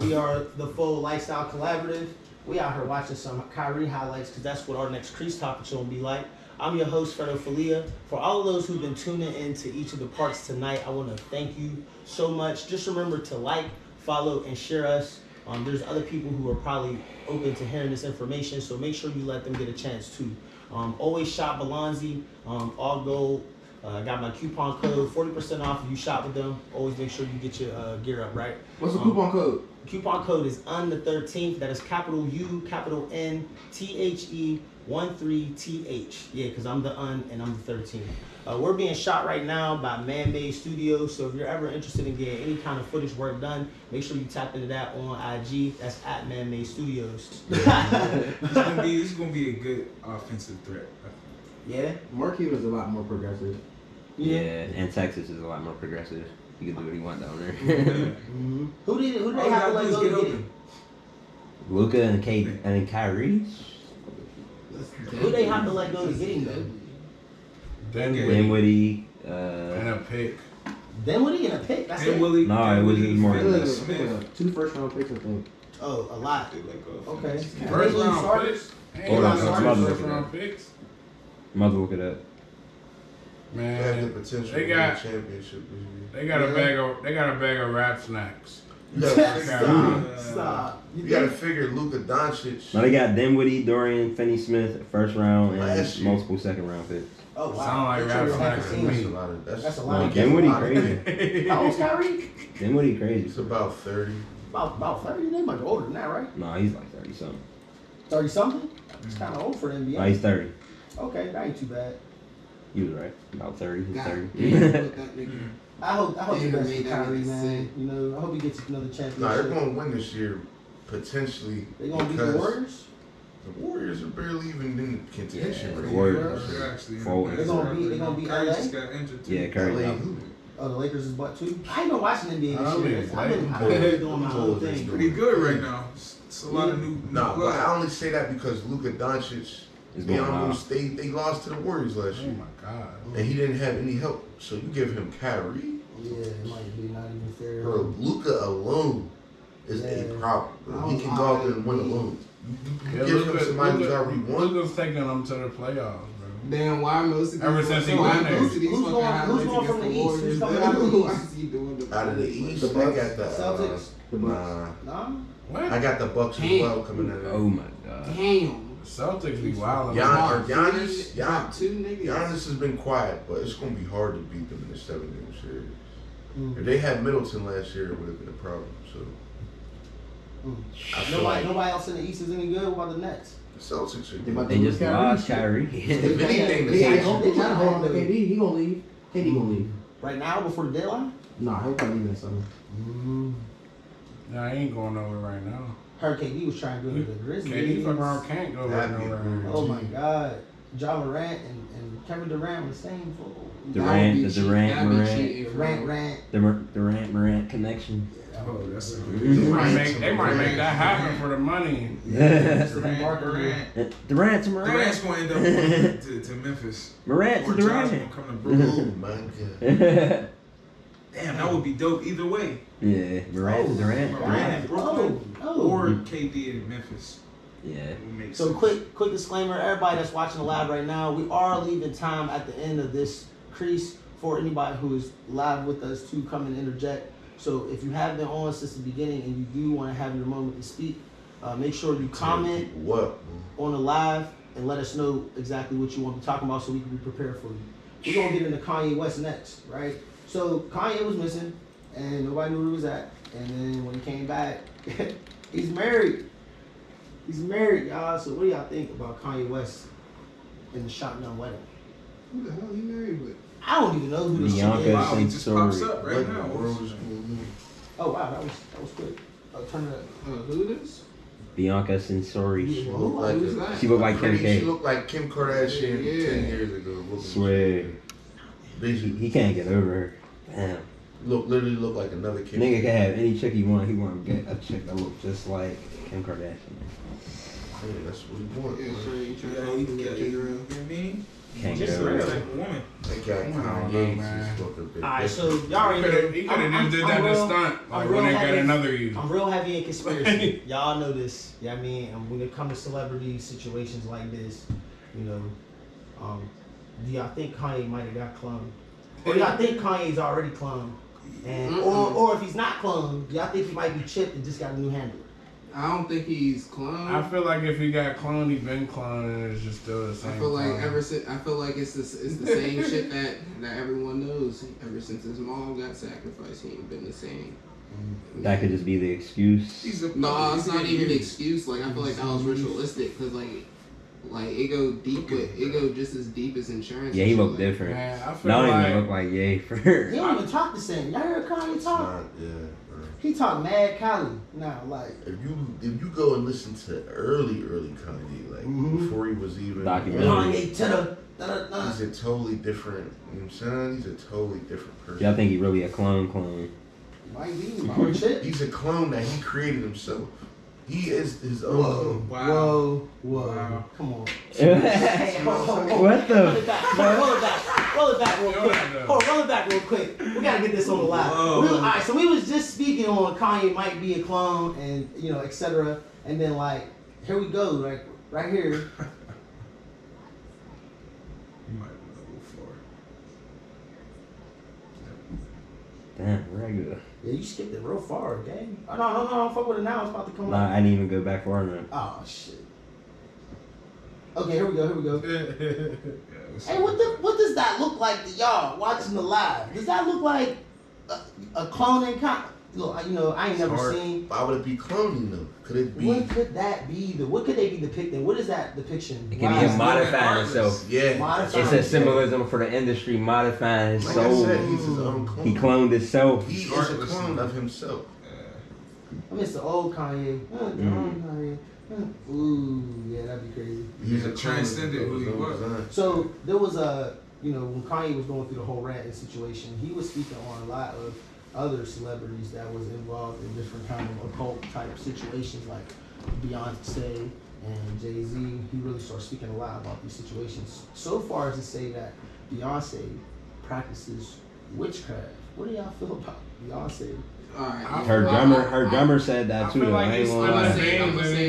We are the Full Lifestyle Collaborative. We out here watching some Kyrie highlights because that's what our next Crease topic show will be like. I'm your host, Fredo Falia. For all of those who've been tuning into each of the parts tonight, I want to thank you so much. Just remember to like, follow, and share us. There's other people who are probably open to hearing this information, so make sure you let them get a chance too. Always shop Balanzi, all gold. I got my coupon code, 40% off if you shop with them. Always make sure you get your gear up, right? What's the coupon code? Coupon code is UN the 13th. That is capital U, capital N, THE 13TH. Yeah, because I'm the and I'm the 13. We're being shot right now by Man Made Studios. So if you're ever interested in getting any kind of footage work done, make sure you tap into that on IG. That's at Man Made Studios. This is gonna be a good offensive threat. Yeah, Marquee was a lot more progressive. Yeah, and Texas is a lot more progressive. You can do what you want down there. Mm-hmm. Who did they All you have to gotta let do is go get to get it? open. Luka and Kyrie. Who they have to let go to get him though? Dinwiddie, and a pick. Dinwiddie and a pick. That's it. No, it was more than that. Smith. 2 first-round picks, I think. Oh, a lot. Okay. First round picks. Hold on, First I'm about to round look it up. picks. I'm about to look it up. They have the Man, potential they to got- win a championship this year. they got a bag of rap snacks. You gotta, Stop. you gotta figure Luka Doncic. Now they got Dinwiddie, Dorian Finney-Smith, first round, Last and year. multiple second round picks. Oh wow. Sound like They rap traded snacks half to the That's team. a lot of. That's a No, lot. Like of Dinwiddie lot of crazy. How old's Kyrie? Dinwiddie crazy. It's about 30. About 30. They much older than that, right? Nah, he's like 30 something. 30 something. It's kind of old for the NBA. Nah, he's 30. Okay, that ain't too bad. You was right. About 30. He's God 30. damn, put that nigga. I hope the Damn, best made for that Kyrie, nigga man. sick. You know, I hope he gets another championship. Nah, they're going to win this year, potentially. They gonna beat the because Warriors. The Warriors are barely even in contention. Yeah, right the now. Warriors. They're actually in Forward. the They gonna beat Curry LA? just got injured too. Yeah, Curry. LA out. who? Oh, the Lakers is butt too. I ain't been watching NBA I this mean, year. I've been like- doing my own thing. Pretty good right now. It's a lot of new Nah, but blood. I only say that because Luka Doncic, It's they going almost they lost to the Warriors last Oh year, my god. and he didn't have any help. So you give him Kyrie, Yeah, it might be not even fair. bro. Luka alone is Yeah. a problem. Bro. He can go out there and win alone. You Yeah, give him somebody who's already won. Luka's taking them to the playoffs, bro. Damn, why most of these Ever since he why went there. most of these Who's fucking going- highlights who's going against from the the East? Warriors, Who's coming though? out of the Why East? is he doing the Out of the East, The I Bucks. got the Celtics? The Bucks. nah. What? I got the Bucks as Damn. well coming in. Oh my god. Damn. Celtics be wild. Giannis, Dropped two niggas. Giannis has been quiet, but it's gonna be hard to beat them in the 7-game series. Mm. If they had Middleton last year, it would have been a problem. So I feel like Nobody else in the East is any good. What about the Nets? the Celtics are They good. about They just lost Kyrie. If anything, the They Celtics trying to hold on to KD. He gonna leave. KD gonna leave. Right now, before the deadline? Nah, he'll probably leave in the summer. Nah, he ain't going nowhere right now. Heard KD was trying to go to the Grizzlies. KD fucking around can't go right That'd be nowhere. weird. Oh my God. Ja Morant and Kevin Durant was the same fool. Durant, the Durant, Morant connection. Oh, that's a They might make that happen for the money. Yeah. Durant. Durant to Durant's Morant. gonna end up going to Memphis. Morant to Or Ja's gonna Durant. come to Oh Brooklyn. my god. Yeah, Damn, that would be dope either way. Morant to Durant. Durant in Brooklyn Oh. or KD in Memphis. Yeah. Would make So sense. quick disclaimer, everybody that's watching the live right now, we are leaving time at the end of this crease for anybody who is live with us to come and interject. So if you have been on since the beginning and you do want to have your moment to speak, make sure you comment What? on the live and let us know exactly what you want to be talking about so we can be prepared for you. We're gonna get into Kanye West next, right? So Kanye was missing and nobody knew where he was at. And then when he came back, he's married. He's married, y'all. So what do y'all think about Kanye West and the shotgun wedding? Who the hell he married with? I don't even know who this chick Bianca is. Wow, he just pops Censori. up right What in now. the world is going Oh wow, that was quick. Turn it up. Who this? Bianca Sensori. on? Look like Who's a- that? She looked like Kim Pretty, K. she looked like Kim Kardashian Yeah. 10 years ago. Looking Swear. Basically, He can't get over her. Damn. literally looked like another Kim. Nigga can have any chick he want. He want to get a chick that look just like Kim Kardashian. Yeah, that's what he wants. Yeah, sure, you trying Yeah, to he talk to got that you chick know around. what I mean? Can't get Just over a her. like woman. That guy I don't know, Kanye man. is looking big. Alright, so y'all already know. He could have just did that to stunt. Like when they got another you. I'm real heavy in conspiracy. Y'all know this. Yeah, I mean, and when it comes to celebrity situations like this, you know, do y'all think Kanye might have got cloned? Or do y'all think Kanye's already cloned? And or if he's not cloned, do y'all think he might be chipped and just got a new handler? I don't think he's cloned. I feel like if he got cloned, he been cloned, and it's just still the same. I feel like clone. I feel like it's the same shit that everyone knows. Ever since his mom got sacrificed, he ain't been the same. That could just be the excuse. He's a No, puppet. it's He's not getting even an used. excuse. Like I feel like that was ritualistic because like Like it go deep, but it go just as deep as insurance. Yeah, he and shit, looked like, different. Man, I I feel don't like even look like Ye for He don't even talk the same. Y'all heard Kanye talk? Yeah, bro. He talk mad Cali now, like. If you go and listen to early Kanye, like before he was even Kanye to the. He's a totally different. You know what I'm saying? He's a totally different person. Yeah, I think he really a clone. Might be. He's a clone that he created himself. He is his own. Whoa. Come on. What the? Roll it back real quick. Roll it back real quick. We gotta get this on the live. Alright, so we was just speaking on Kanye might be a clone and etc. And then like here we go, like right here. You might want to go for Damn, regular. Yeah, you skipped it real far, gang. Oh no, fuck with it now. It's about to come Nah, up. I didn't even go back far enough. Oh shit. Okay, here we go. it. Hey, what does that look like to y'all watching the live? Does that look like a cloning Look, I ain't never seen. Why would it be cloning though? Could it be? What could that be? What could they be depicting? What is that depiction? It can be him modifying himself. Yeah. Modifying It's a symbolism for the industry, modifying his Like soul. I said, he's his own clone. He cloned himself. He is a clone of himself. I miss the old Kanye. The old Kanye. Ooh, yeah, that'd be crazy. He's a transcendent who he was. So there was when Kanye was going through the whole ranting situation, he was speaking on a lot of other celebrities that was involved in different kind of occult type situations, like Beyonce and Jay-Z. He really started speaking a lot about these situations. So far as to say that Beyonce practices witchcraft. What do y'all feel about Beyonce? Her drummer said that too. I feel like I ain't he's gonna lie.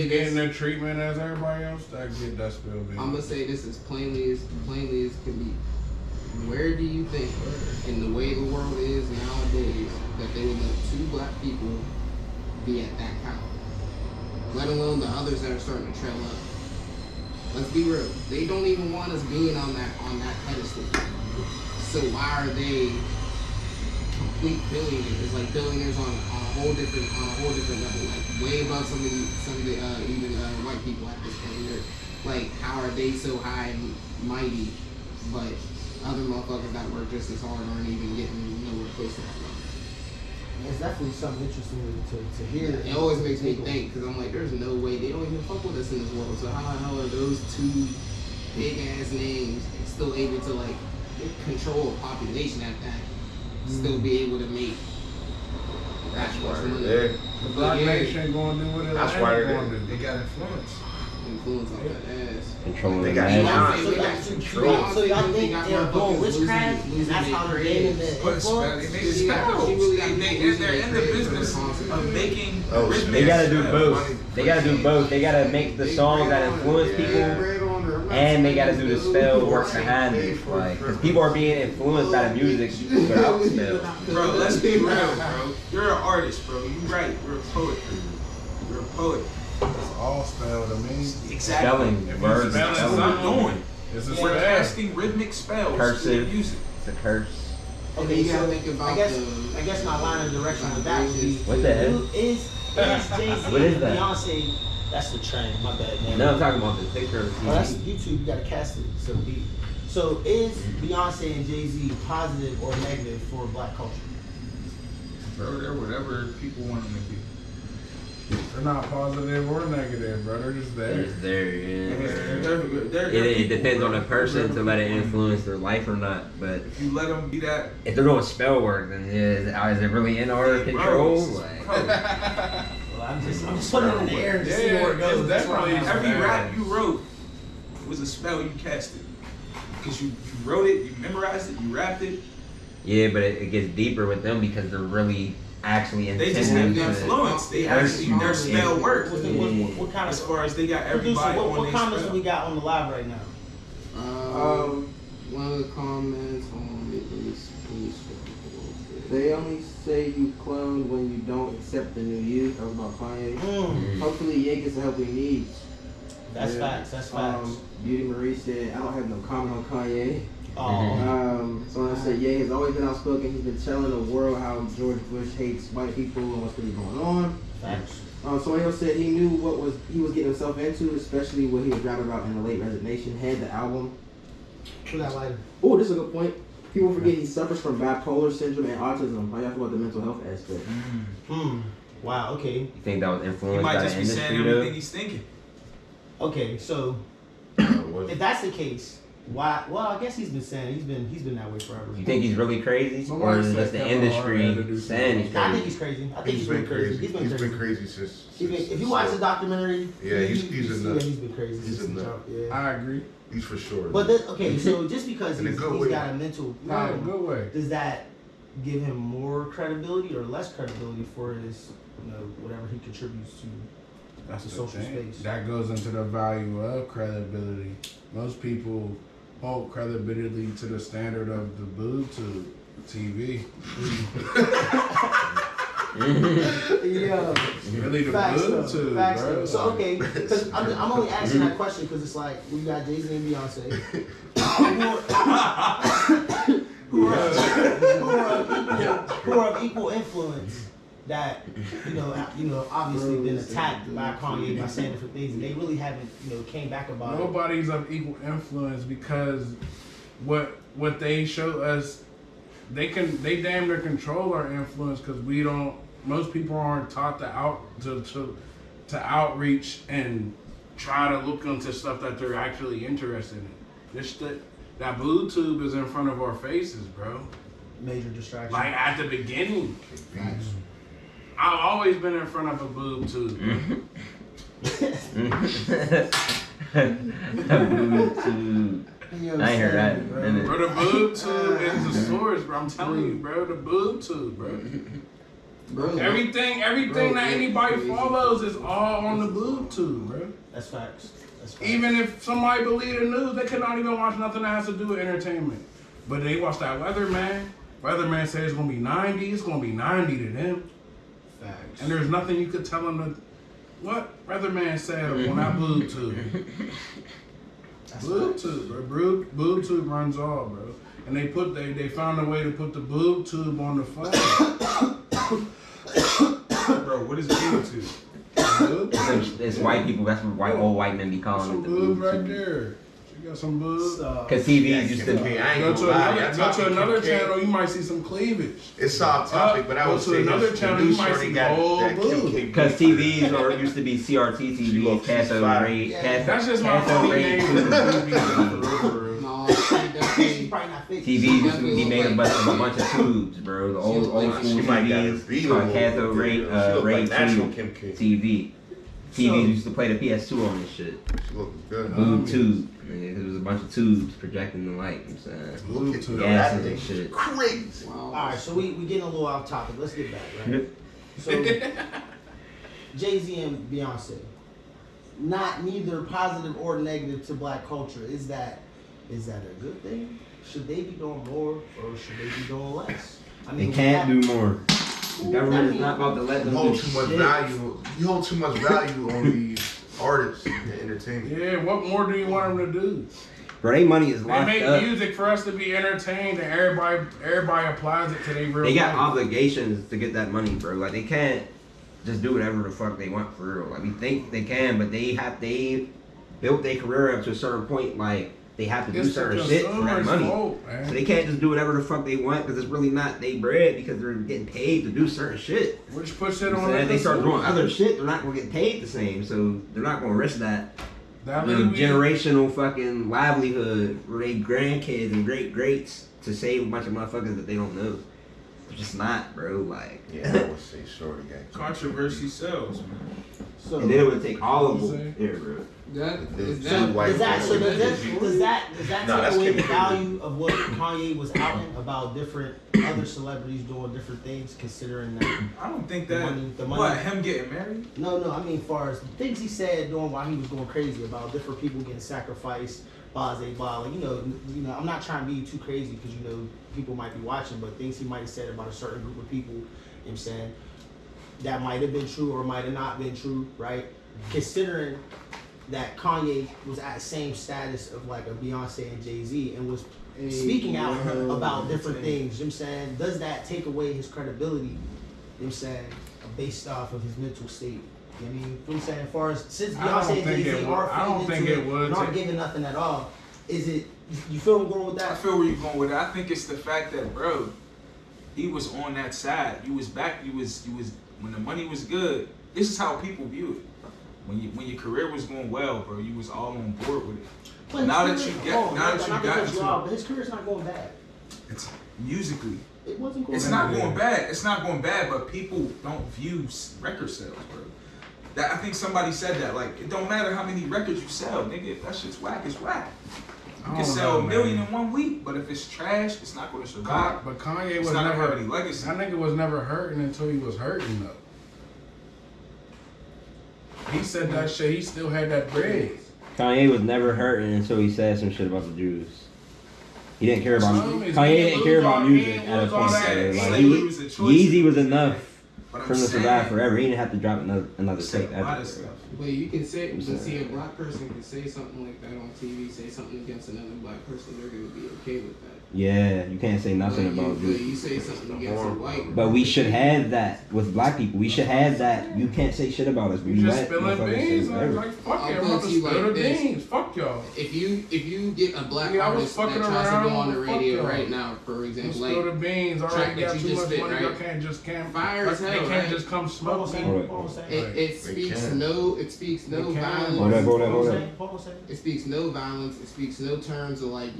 getting the treatment as everybody else. I get that spill. I'm gonna say this as plainly as can be. Where do you think, in the way the world is nowadays, that they would let two black people be at that caliber? Let alone the others that are starting to trail up. Let's be real. They don't even want us being on that pedestal. So why are they complete billionaires? Like billionaires on a whole different level, like way above some of the even white people at this point. They're, like, how are they so high and mighty, but other motherfuckers that work just as hard aren't even getting nowhere close to that level? It's definitely something interesting to hear. It always makes me think, because I'm like, there's no way they don't even fuck with us in this world. So how the hell are those two big ass names still able to like control a population at that? Still be able to make that much money. The Black Nation going to do what That's why They got influence. Influence on that ass. Controlling They the got masses. So y'all think they're doing witchcraft and that's how they're gaining the Put influence? They make spells. They're in the business of making rhythmic They gotta do spells. both. They gotta do both. They gotta make the songs that influence people, and they gotta do the spell work behind it. Like, cause people are being influenced by the music without the spell. Bro, let's be real, bro. You're an artist, bro. You right. You're a poet. You're a poet. It's all spelled. I mean, Exactly. Spelling, If words, you That's spell what it, we're doing. it's a We're spell. casting rhythmic spells to Cursive. music. It's a curse. Okay, You gotta so think about I guess my line of direction with that would be What the hell? who is Jay-Z What is and that? Beyonce? That's the trend. My bad, man. No, I'm talking about the picture of Oh, that's TV. YouTube. You gotta cast it. So is Beyonce and Jay-Z positive or negative for black culture? Bro, they're whatever people want them to be. They're not positive or negative, bro. They're just there. It's there, yeah. They're It people, depends bro. on the person to let it They're influence their life or not. But If you let them be that, if they're doing spell work, then is it really in our control? Like, bro, Well, I'm just putting it in the air and just see where it Yeah, goes. it's That's where I'm definitely- at. every rap you wrote was a spell you casted. Because you wrote it, you memorized it, you rapped it. yeah, but it gets deeper with them because they're really actually They intending just have the to. influence. They Curse actually, their spell works. What kind As of far as they got producer? everybody on What their comments do spell. we got on the live right now? One of the comments on let me scroll. They only say you cloned when you don't accept the new you. That was about Kanye. Hopefully, Ye gets the help he needs. That's facts. That's facts. Beauty Marie said, I don't have no comment on Kanye. Oh. Someone said, Ye has always been outspoken. He's been telling the world how George Bush hates white people and what's really going on. Facts. Someone else said he knew what he was getting himself into, especially what he was rapping about in the Late Resignation. Had the album. Put that lighter. Oh, this is a good point. People forget he suffers from bipolar syndrome and autism. How y'all feel about the mental health aspect? Wow. Okay. You think that was He influenced might by just the be saying industry everything though? he's thinking. Okay. So if that's the case, why? Well, I guess he's been that way forever. You think he's really crazy, or Somebody is it said just the Kevin Hart had to industry do saying he's I think crazy? he's crazy. I think He's been crazy. He's been crazy. since. If you watch the documentary, Yeah, he's a see nut. that he's been crazy. He's since a the nut. jump, Yeah. I agree. He's for sure. But then, okay, so just because In a he's good way. got a mental Not in a problem, good way. does that give him more credibility or less credibility for his, whatever he contributes to That's the the social thing. space? That goes into the value of credibility. Most people hold credibility to the standard of the boob tube TV. Yeah. Really the Facts boob though. tube, Facts bro. though. So okay, because I'm only asking that question because it's like we got Jay-Z and Beyonce, who are of equal influence. That obviously been attacked by Kanye by saying different things, and they really haven't came back about it. Nobody's of equal influence because what they show us, they damn near control our influence because we don't. Most people aren't taught to outreach and try to look into stuff that they're actually interested in. That boob tube is in front of our faces, bro. Major distraction. Like at the beginning. I've always been in front of a boob tube. Boob tube. I ain't heard that. Bro, the boob tube is the source, bro. I'm telling you, bro. The boob tube, bro. Everything that anybody follows is all on the boob tube, bro. That's facts. Even if somebody believe the news, they cannot even watch nothing that has to do with entertainment. But they watch that weatherman. Weatherman says it's gonna be 90. It's gonna be 90 to them. Facts. And there's nothing you could tell them to. What weatherman said on that boob tube? Boob tube, bro. Boob tube runs all, bro. And they found a way to put the boob tube on the phone. Bro, what is boob tube? It's white people. That's what old white men be calling Some it. The boob boob right tube. there. You got some boob. Because TVs used to Go to another channel, you might see some cleavage. It's off topic, but I would go to say another this, channel, the new you might shorty see got whole that boob. Because TVs used to be CRT TVs, cathode ray. That's just my phone name. She's probably not fixed. TVs used to be made of a bunch of tubes, bro. The old school TVs called cathode ray tube TV. TVs used to play the PS2 on this shit. She looking good. Boob tube. It was a bunch of tubes projecting the light. You know what I'm saying? Gases and shit. Crazy. All right, so we getting a little off topic. Let's get back, right? So Jay-Z and Beyonce, neither positive or negative to black culture. Is that a good thing? Should they be doing more or should they be doing less? I mean, they can't do more. The government is not about to let them You hold do too much shit. value. You hold too much value on these artists and entertainment. Yeah, what more do you want them to do? Bro, they money is They locked make up. music for us to be entertained, and everybody applies it to their real They got life. obligations to get that money, bro. Like they can't just do whatever the fuck they want for real. Like we think they can, but they built their career up to a certain point. Like they have to do It's the certain shit for that consumer's money. fault, man. So they can't just do whatever the fuck they want because it's really not they bread because they're getting paid to do certain shit. Which puts it So on if the they start doing consumer. other shit, they're not gonna get paid the same. So they're not gonna risk that. That The mean we- generational fucking livelihood for their grandkids and greats to save a bunch of motherfuckers that they don't know. They're just not, bro. Like, Yeah, I would say shorty got Controversy sells, man. So and then it would take all of them here, bro. Does that No, take away the that's value of what Kanye was outing about different other celebrities doing different things, considering that? I don't think the that. money, What, him getting married? No, I mean, far as the things he said during while he was going crazy about different people getting sacrificed, blah. Like, you know, I'm not trying to be too crazy because people might be watching, but things he might have said about a certain group of people, you know what I'm saying, that might have been true or might have not been true, right? Considering that Kanye was at the same status of like a Beyonce and Jay-Z and was speaking out about different things, you know what I'm saying? Does that take away his credibility, you know what I'm saying, based off of his mental state? You know what I mean, what I'm saying, as far as since I don't Beyonce and think Jay-Z it would. aren't I don't feeding think into it would and aren't take- giving nothing at all, is it? You feel I'm going with I that? feel where you're going with it. I think it's the fact that, bro, he was on that side. You was back. You was when the money was good. This is how people view it. When your career was going well, bro, you was all on board with it. But Now his that you career- get, oh, now not that to you got cut you off, into but his career's not going bad. it's musically. It wasn't going It's bad. not going bad. It's not going bad, but people don't view record sales, bro. That I think somebody said that. Like, it don't matter how many records you sell, nigga. If that shit's whack, it's whack. You I can don't sell know, a million man. in 1 week, but if it's trash, it's not going to survive. But Kanye It's was not gonna never have any legacy. That nigga was never hurting until he was hurting though. He said that shit. He still had that bread. Kanye was never hurting until he said some shit about the Jews. He didn't care about Some is Kanye he didn't care lose about all- music he at ain't a lose all point. that. Like, Slavery was a choice. Yeezy was enough But for him to survive forever. He didn't have to drop another tape a lot ever. of stuff. But you can say, I'm but saying. see, a black person can say something like that on TV, say something against another black person, they're gonna be okay with that. Yeah, you can't say nothing about But Jews. you say something against a white. But we should have that with black people. We should have that. You can't say shit about us. You just spilling beans. Like fuck I'll it, I'm put about it to to you spill the like this. beans. Fuck y'all. If you get a black Yeah, I was artist that fucking tries to go around, on the fuck radio y'all. right now, for You example, spill the like beans. track Already that got you too just much spit, money. right? Y'all can't Fire as hell, They can't right? just come smoke me. it speaks no They violence. Hold up. It speaks no violence. It speaks no terms of like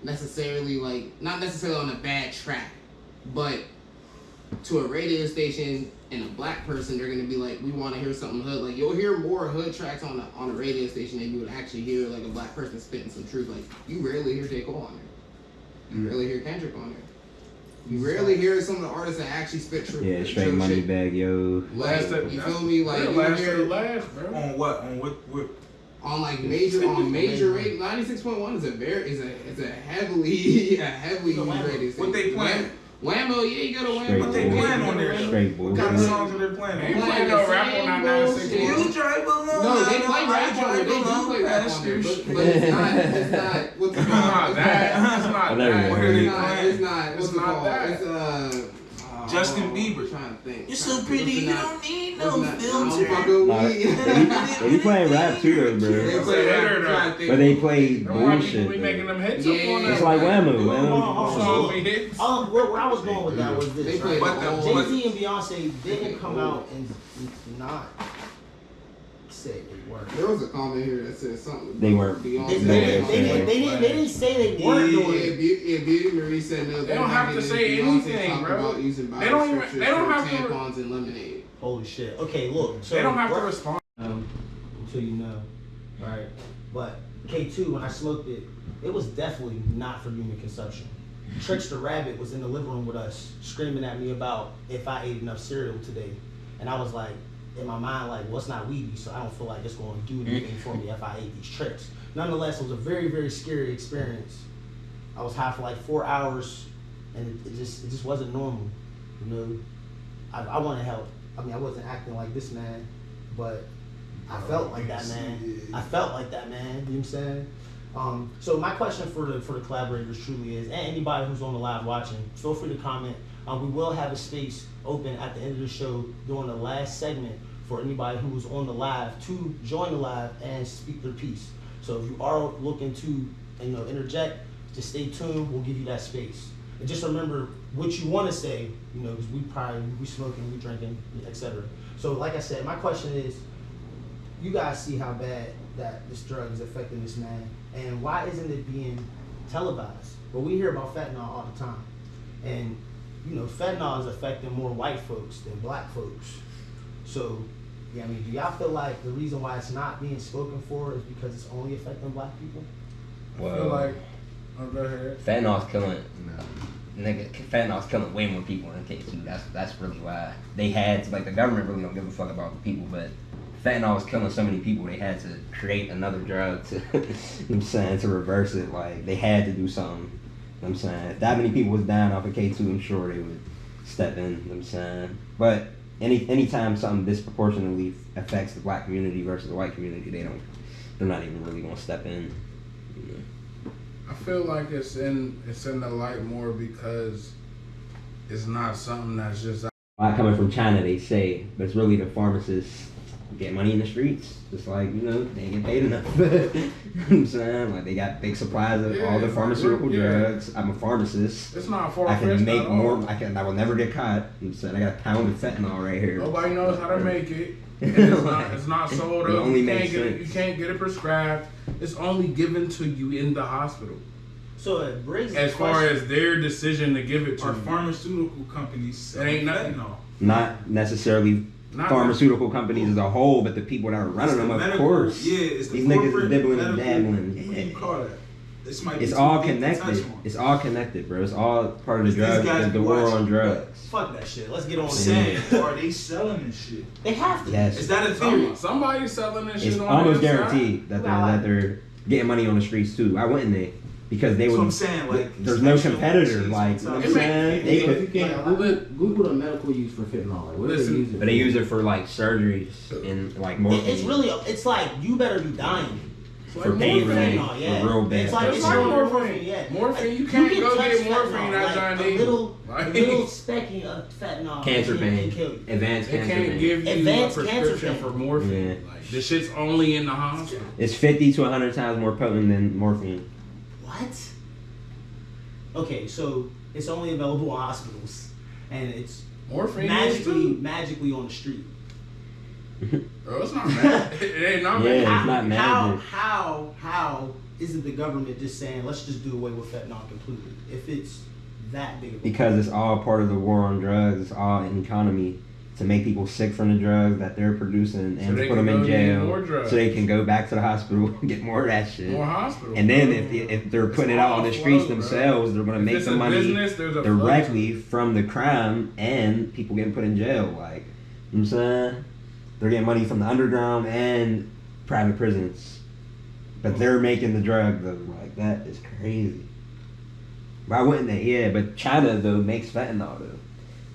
necessarily not necessarily on a bad track, but to a radio station and a black person, they're gonna be like, we want to hear something hood. Like you'll hear more hood tracks on a radio station than you would actually hear like a black person spitting some truth. Like you rarely hear J. Cole on there. You rarely hear Kendrick on there. You rarely hear some of the artists that actually spit truth. Yeah, straight money shit. bag, yo. Like, you feel me? Like you last hear to the last, bro. On what? On what? on like major radio. 96.1 is a heavily used radio station. What they playing? Whammo, yeah, you go to Whammo. Straight What they playing on there? Straight What kind of bullshit. songs are they playing? They on? play no rap on that 96. You drive alone. No, they play rap on there. They do play rap on there, but it's not. What's it It's not called? that. It's not Whatever. that. What are they It's playing? It's not. What's It's it not called? that. It's Justin Bieber. I'm trying to think. You're so pretty, you don't need no filter. Nah, they be playing rap too, though, They bro. play rap. I'm trying to think. But they play Them white bullshit. people be making Though. them hits Yeah. up on that. It's like Whammo. Hold on, hold Whammo. on. Song be hits. Where I was going with that was They this, play right? the But Jay-Z and Beyonce didn't come out and not say they weren't. There was a comment here that said something. They weren't. Beyonce. They didn't say they weren't doing it. Beauty Marie said no. They don't have to say anything, bro. About using They don't even- they don't have to- tampons and lemonade. Holy shit. Okay, look. So They don't have to we're- respond. until you know, right? But K2, when I smoked it, it was definitely not for human consumption. Trix the Rabbit was in the living room with us, screaming at me about if I ate enough cereal today, and I was like, in my mind, like, well, it's not weedy, so I don't feel like it's going to do anything for me if I ate these Trix. Nonetheless, it was a very, very scary experience. I was high for like 4 hours, and it just wasn't normal, you know. I wanted help. I mean, I wasn't acting like this man, but I felt like that man. I felt like that man. You know what I'm saying? So my question for the collaborators truly is, and anybody who's on the live watching, feel free to comment. We will have a space open at the end of the show during the last segment for anybody who's on the live to join the live and speak their piece. So if you are looking to interject, just stay tuned. We'll give you that space. And just remember what you want to say, because we smoking, we drinking, etc. So like I said, my question is, you guys see how bad that this drug is affecting this man, and why isn't it being televised? Well, we hear about fentanyl all the time, and fentanyl is affecting more white folks than black folks. So, yeah, I mean, do y'all feel like the reason why it's not being spoken for is because it's only affecting black people? I feel like, go ahead. Fentanyl's killing. Nigga, fentanyl's killing way more people than K2. That's really why they had to, the government really don't give a fuck about the people, but fentanyl was killing so many people, they had to create another drug to, you know what I'm saying, to reverse it. Like, they had to do something. You know what I'm saying? If that many people was dying off of K2, I'm sure they would step in. You know what I'm saying? But anytime something disproportionately affects the black community versus the white community, they're not even really gonna step in. You know? I feel like it's in the light more because it's not something that's just Coming from China, they say, but it's really the pharmacists get money in the streets. Just like, you know, they ain't get paid enough. You know what I'm saying? Like, they got big supplies of all the pharmaceutical drugs. I'm a pharmacist. It's not far. I can make more. I will never get caught. You know what I'm saying? I got a pound of fentanyl right here. Nobody knows how to make it. And it's not sold up. Only You can't get it prescribed. It's only given to you in the hospital. So it brings as far as their decision to give it to Our you. pharmaceutical companies, it ain't nothing. Not necessarily pharmaceutical companies as a whole, but the people that are running them, of course. Yeah, it's the these niggas corporate is dibbling and medical. dabbling. What do you call that? This might be It's too all deep to touch connected. on. It's all connected, bro. It's all part of the These drug, guys the be war watching, on drugs. Fuck that shit. Let's get on. I'm saying, are they selling this shit? They have to. Yes. Is that a theory? Somebody's selling this It's shit on almost the inside. guaranteed that they're getting money on the streets too. I went in there because they That's would. what I'm saying, like, there's no inspection competitor. machines Like, you know what I'm on top. saying? They If you could. can't Google the medical use for fentanyl. Like, what do they use it? But they use it for like surgeries and like morphine. It's really. It's like you better be dying. for pain relief, yeah. for real bad. It's like It's like morphine. Yeah. Morphine, you Like, can't can go touch get morphine fentanyl, at like, John a Deere. little specking of fentanyl. Cancer can pain, kill you. advanced They cancer can't pain. give you Advanced a cancer prescription pain. for morphine. Yeah. Like, this shit's only in the hospital. It's 50 to 100 times more potent than morphine. What? Okay, so it's only available in hospitals, and it's Morphine magically on the street. Bro, it's not magic. It ain't not Yeah, magic. it's not magic. How isn't the government just saying let's just do away with fentanyl completely if it's that big of a Because it's all part of the war on drugs. It's all an economy to make people sick from the drugs that they're producing So and they to put them can in go get more jail drugs. so they can go back to the hospital and get more of that shit. More hospitals. And then bro. if they're putting it It's out all on the streets flow, bro. themselves, they're going to If make it's the a money business, there's a flow directly from the crime and people getting put in jail. Like, you know what I'm saying? They're getting money from the underground and private prisons. But they're making the drug though. Like, that is crazy. Why wouldn't they? Yeah, but China though makes fentanyl though.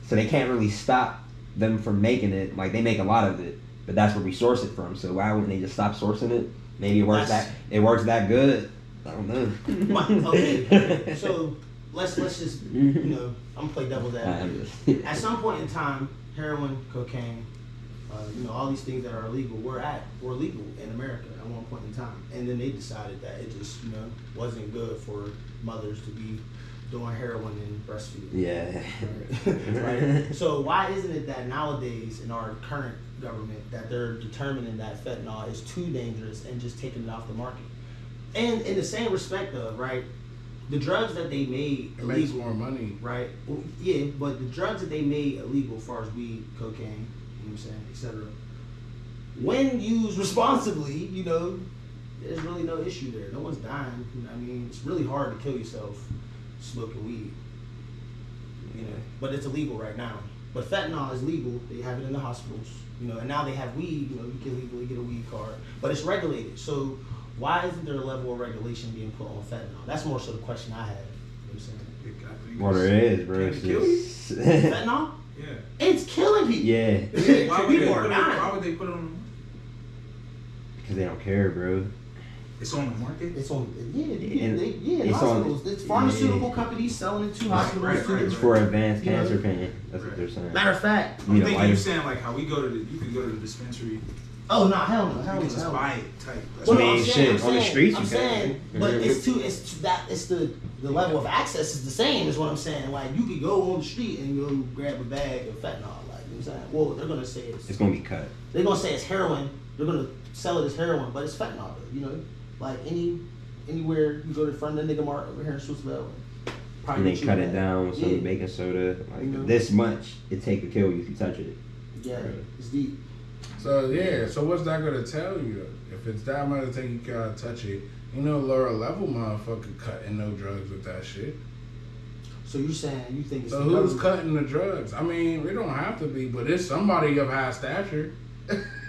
So they can't really stop them from making it. Like, they make a lot of it, but that's where we source it from. So why wouldn't they just stop sourcing it? Maybe it works that good. I don't know. Okay, so let's just I'm gonna play devil's advocate. At some point in time, heroin, cocaine, all these things that are illegal were legal in America at one point in time, and then they decided that it just wasn't good for mothers to be doing heroin and breastfeeding. Yeah. Right. So why isn't it that nowadays in our current government that they're determining that fentanyl is too dangerous and just taking it off the market? And in the same respect of, right, the drugs that they made It illegal, makes more money. right? Well, yeah, but the drugs that they made illegal as far as weed, cocaine, you know what I'm saying, etc. When used responsibly, there's really no issue there. No one's dying. I mean, it's really hard to kill yourself smoking weed. But it's illegal right now. But fentanyl is legal. They have it in the hospitals. And now they have weed. You can legally get a weed card. But it's regulated. So why isn't there a level of regulation being put on fentanyl? That's more so the question I have. You know what I'm saying? Well, there is, bro. It's just... Fentanyl? Yeah. It's killing people. Yeah. Why would they put it on? Because they don't care, bro. It's on the market. It's on. It's hospitals. on- It's pharmaceutical yeah. companies selling it to hospitals. right. It's for advanced You know? cancer pain. That's what they're saying. Matter of fact, I'm You know, thinking lighter- you saying like how we go to you can go to the dispensary. oh no, hell no, You hell no, can just hell no. buy it type. That's Well, what no, mean, I'm shit, saying, on the streets I'm you can. saying, but it's the level of access is the same is what I'm saying. Like you could go on the street and go grab a bag of fentanyl. Like you know what I'm saying. Well, they're gonna say It's going to be cut. they're gonna say it's heroin. They're gonna sell it as heroin, but it's fentanyl. Like anywhere you go to the front of the nigga mart over here in Swissville. And they cut it down with some baking soda. Like, this much it take to kill you if you touch it. Yeah, it's deep. So yeah, so what's that gonna tell you? If it's that much to take, you gotta touch it. Lower level motherfucker cutting no drugs with that shit. So you're saying you think it's So the who's government? cutting the drugs? I mean, we don't have to be, but it's somebody of high stature.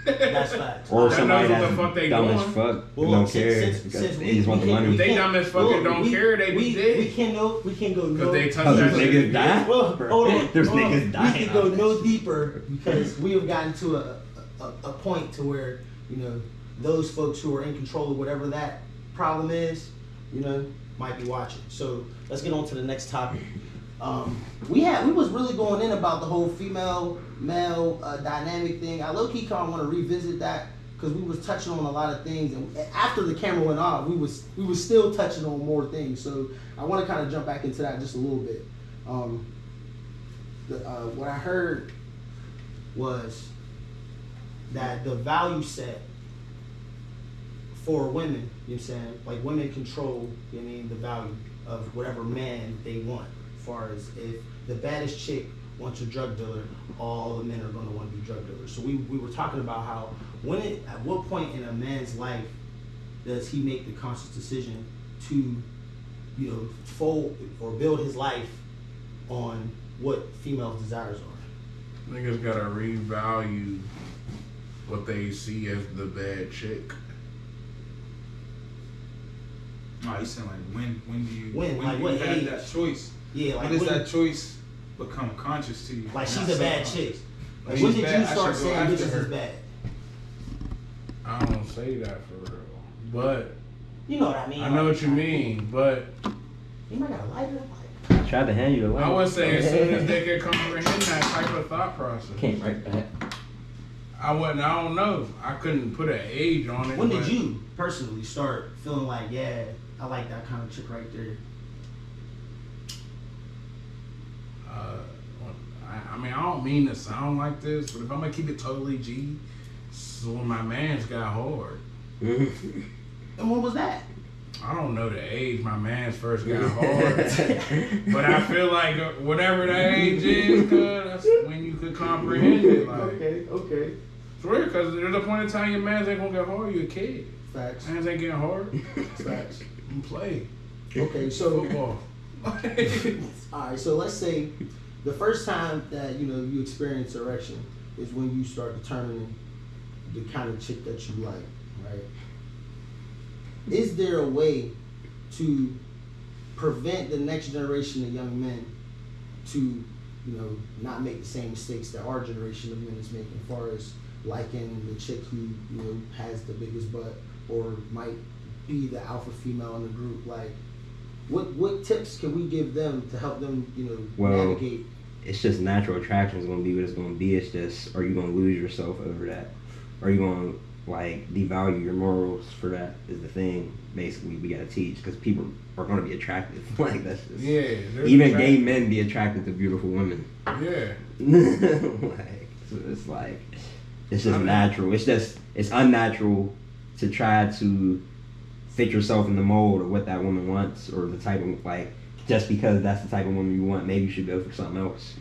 That's facts. Or That somebody knows what that's the fuck they dumb as doing. fuck who Well, don't since- care. since because we- they just want the we money. can't- They dumb as fuck and don't care, they be dead. We can go. Because they touch Oh, that there's shit. niggas dying? Well, hold on. There's hold on. niggas dying We can go out no deeper because we have gotten to a point to where those folks who are in control of whatever that problem is, might be watching. So let's get on to the next topic. We was really going in about the whole female male dynamic thing. I low key kind of want to revisit that because we was touching on a lot of things, and after the camera went off, we was still touching on more things. So I want to kind of jump back into that just a little bit. What I heard was that the value set for women, you know what I'm saying? Like women control, you know what I mean, the value of whatever man they want. As far as if the baddest chick wants a drug dealer, all the men are gonna want to be drug dealers. So we were talking about how at what point in a man's life does he make the conscious decision to, you know, fold or build his life on what females' desires are? Niggas gotta revalue what they see as the bad chick. Oh, you saying like when do you like you what have age? that choice? Yeah, like when does when- that choice become conscious to you? Like she's Not a bad subconscious. chick. Like Like when she's did bad, you I start should go saying after bitches her. is bad? I don't say that for real, but You know what I mean? I know what you mean. But You might got a lighter. I tried to hand you the light. I would say as soon as they could comprehend that type of thought process. Came right back. I don't know. I couldn't put an age on it. When did but you personally start feeling like, yeah, I like that kind of chick right there? I mean, I don't mean to sound like this, but if I'm gonna keep it totally G, so when my mans got hard. And what was that? I don't know the age my mans first got hard, but I feel like whatever that age is, that's when you could comprehend it. Like, okay. It's weird because there's a point in time your mans ain't gonna get hard. You a kid. Facts. Mans ain't getting hard. Facts. You play. Okay, so Football. all right, so let's say the first time that you experience erection is when you start determining the kind of chick that you like, right? Is there a way to prevent the next generation of young men to, not make the same mistakes that our generation of men is making, as far as liking the chick who, has the biggest butt or might be the alpha female in the group? Like, what tips can we give them to help them, navigate? It's just natural attraction is going to be what it's going to be. It's just, are you going to lose yourself over that? Are you going to devalue your morals for that? Is the thing basically we got to teach, because people are going to be attractive. Like, that's just, even gay men be attracted to beautiful women. Yeah. So it's just natural. It's unnatural to try to fit yourself in the mold of what that woman wants, or the type of, just because that's the type of woman you want, maybe you should go for something else.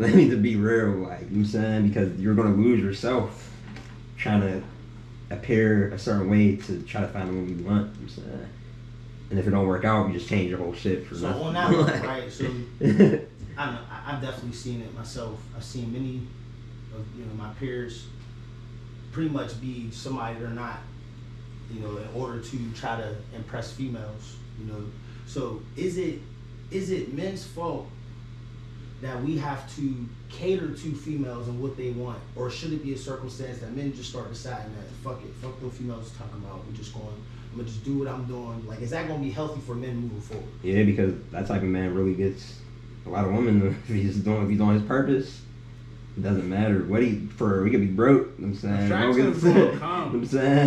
I mean, to be real, you know what I'm saying? Because you're going to lose yourself trying to appear a certain way to try to find the woman you want. You know what I'm saying? And if it don't work out, you just change your whole shit for nothing. So on that level, right? So I've definitely seen it myself. I've seen many of my peers pretty much be somebody they're not, in order to try to impress females. So is it men's fault that we have to cater to females and what they want, or should it be a circumstance that men just start deciding that fuck what females are talking about, I'm gonna just do what I'm doing? Like, is that gonna be healthy for men moving forward? Yeah, because that type of man really gets a lot of women if he's doing his purpose. It doesn't matter what he could be broke. You know what I'm saying, Attraction's gonna come. You know what I'm saying.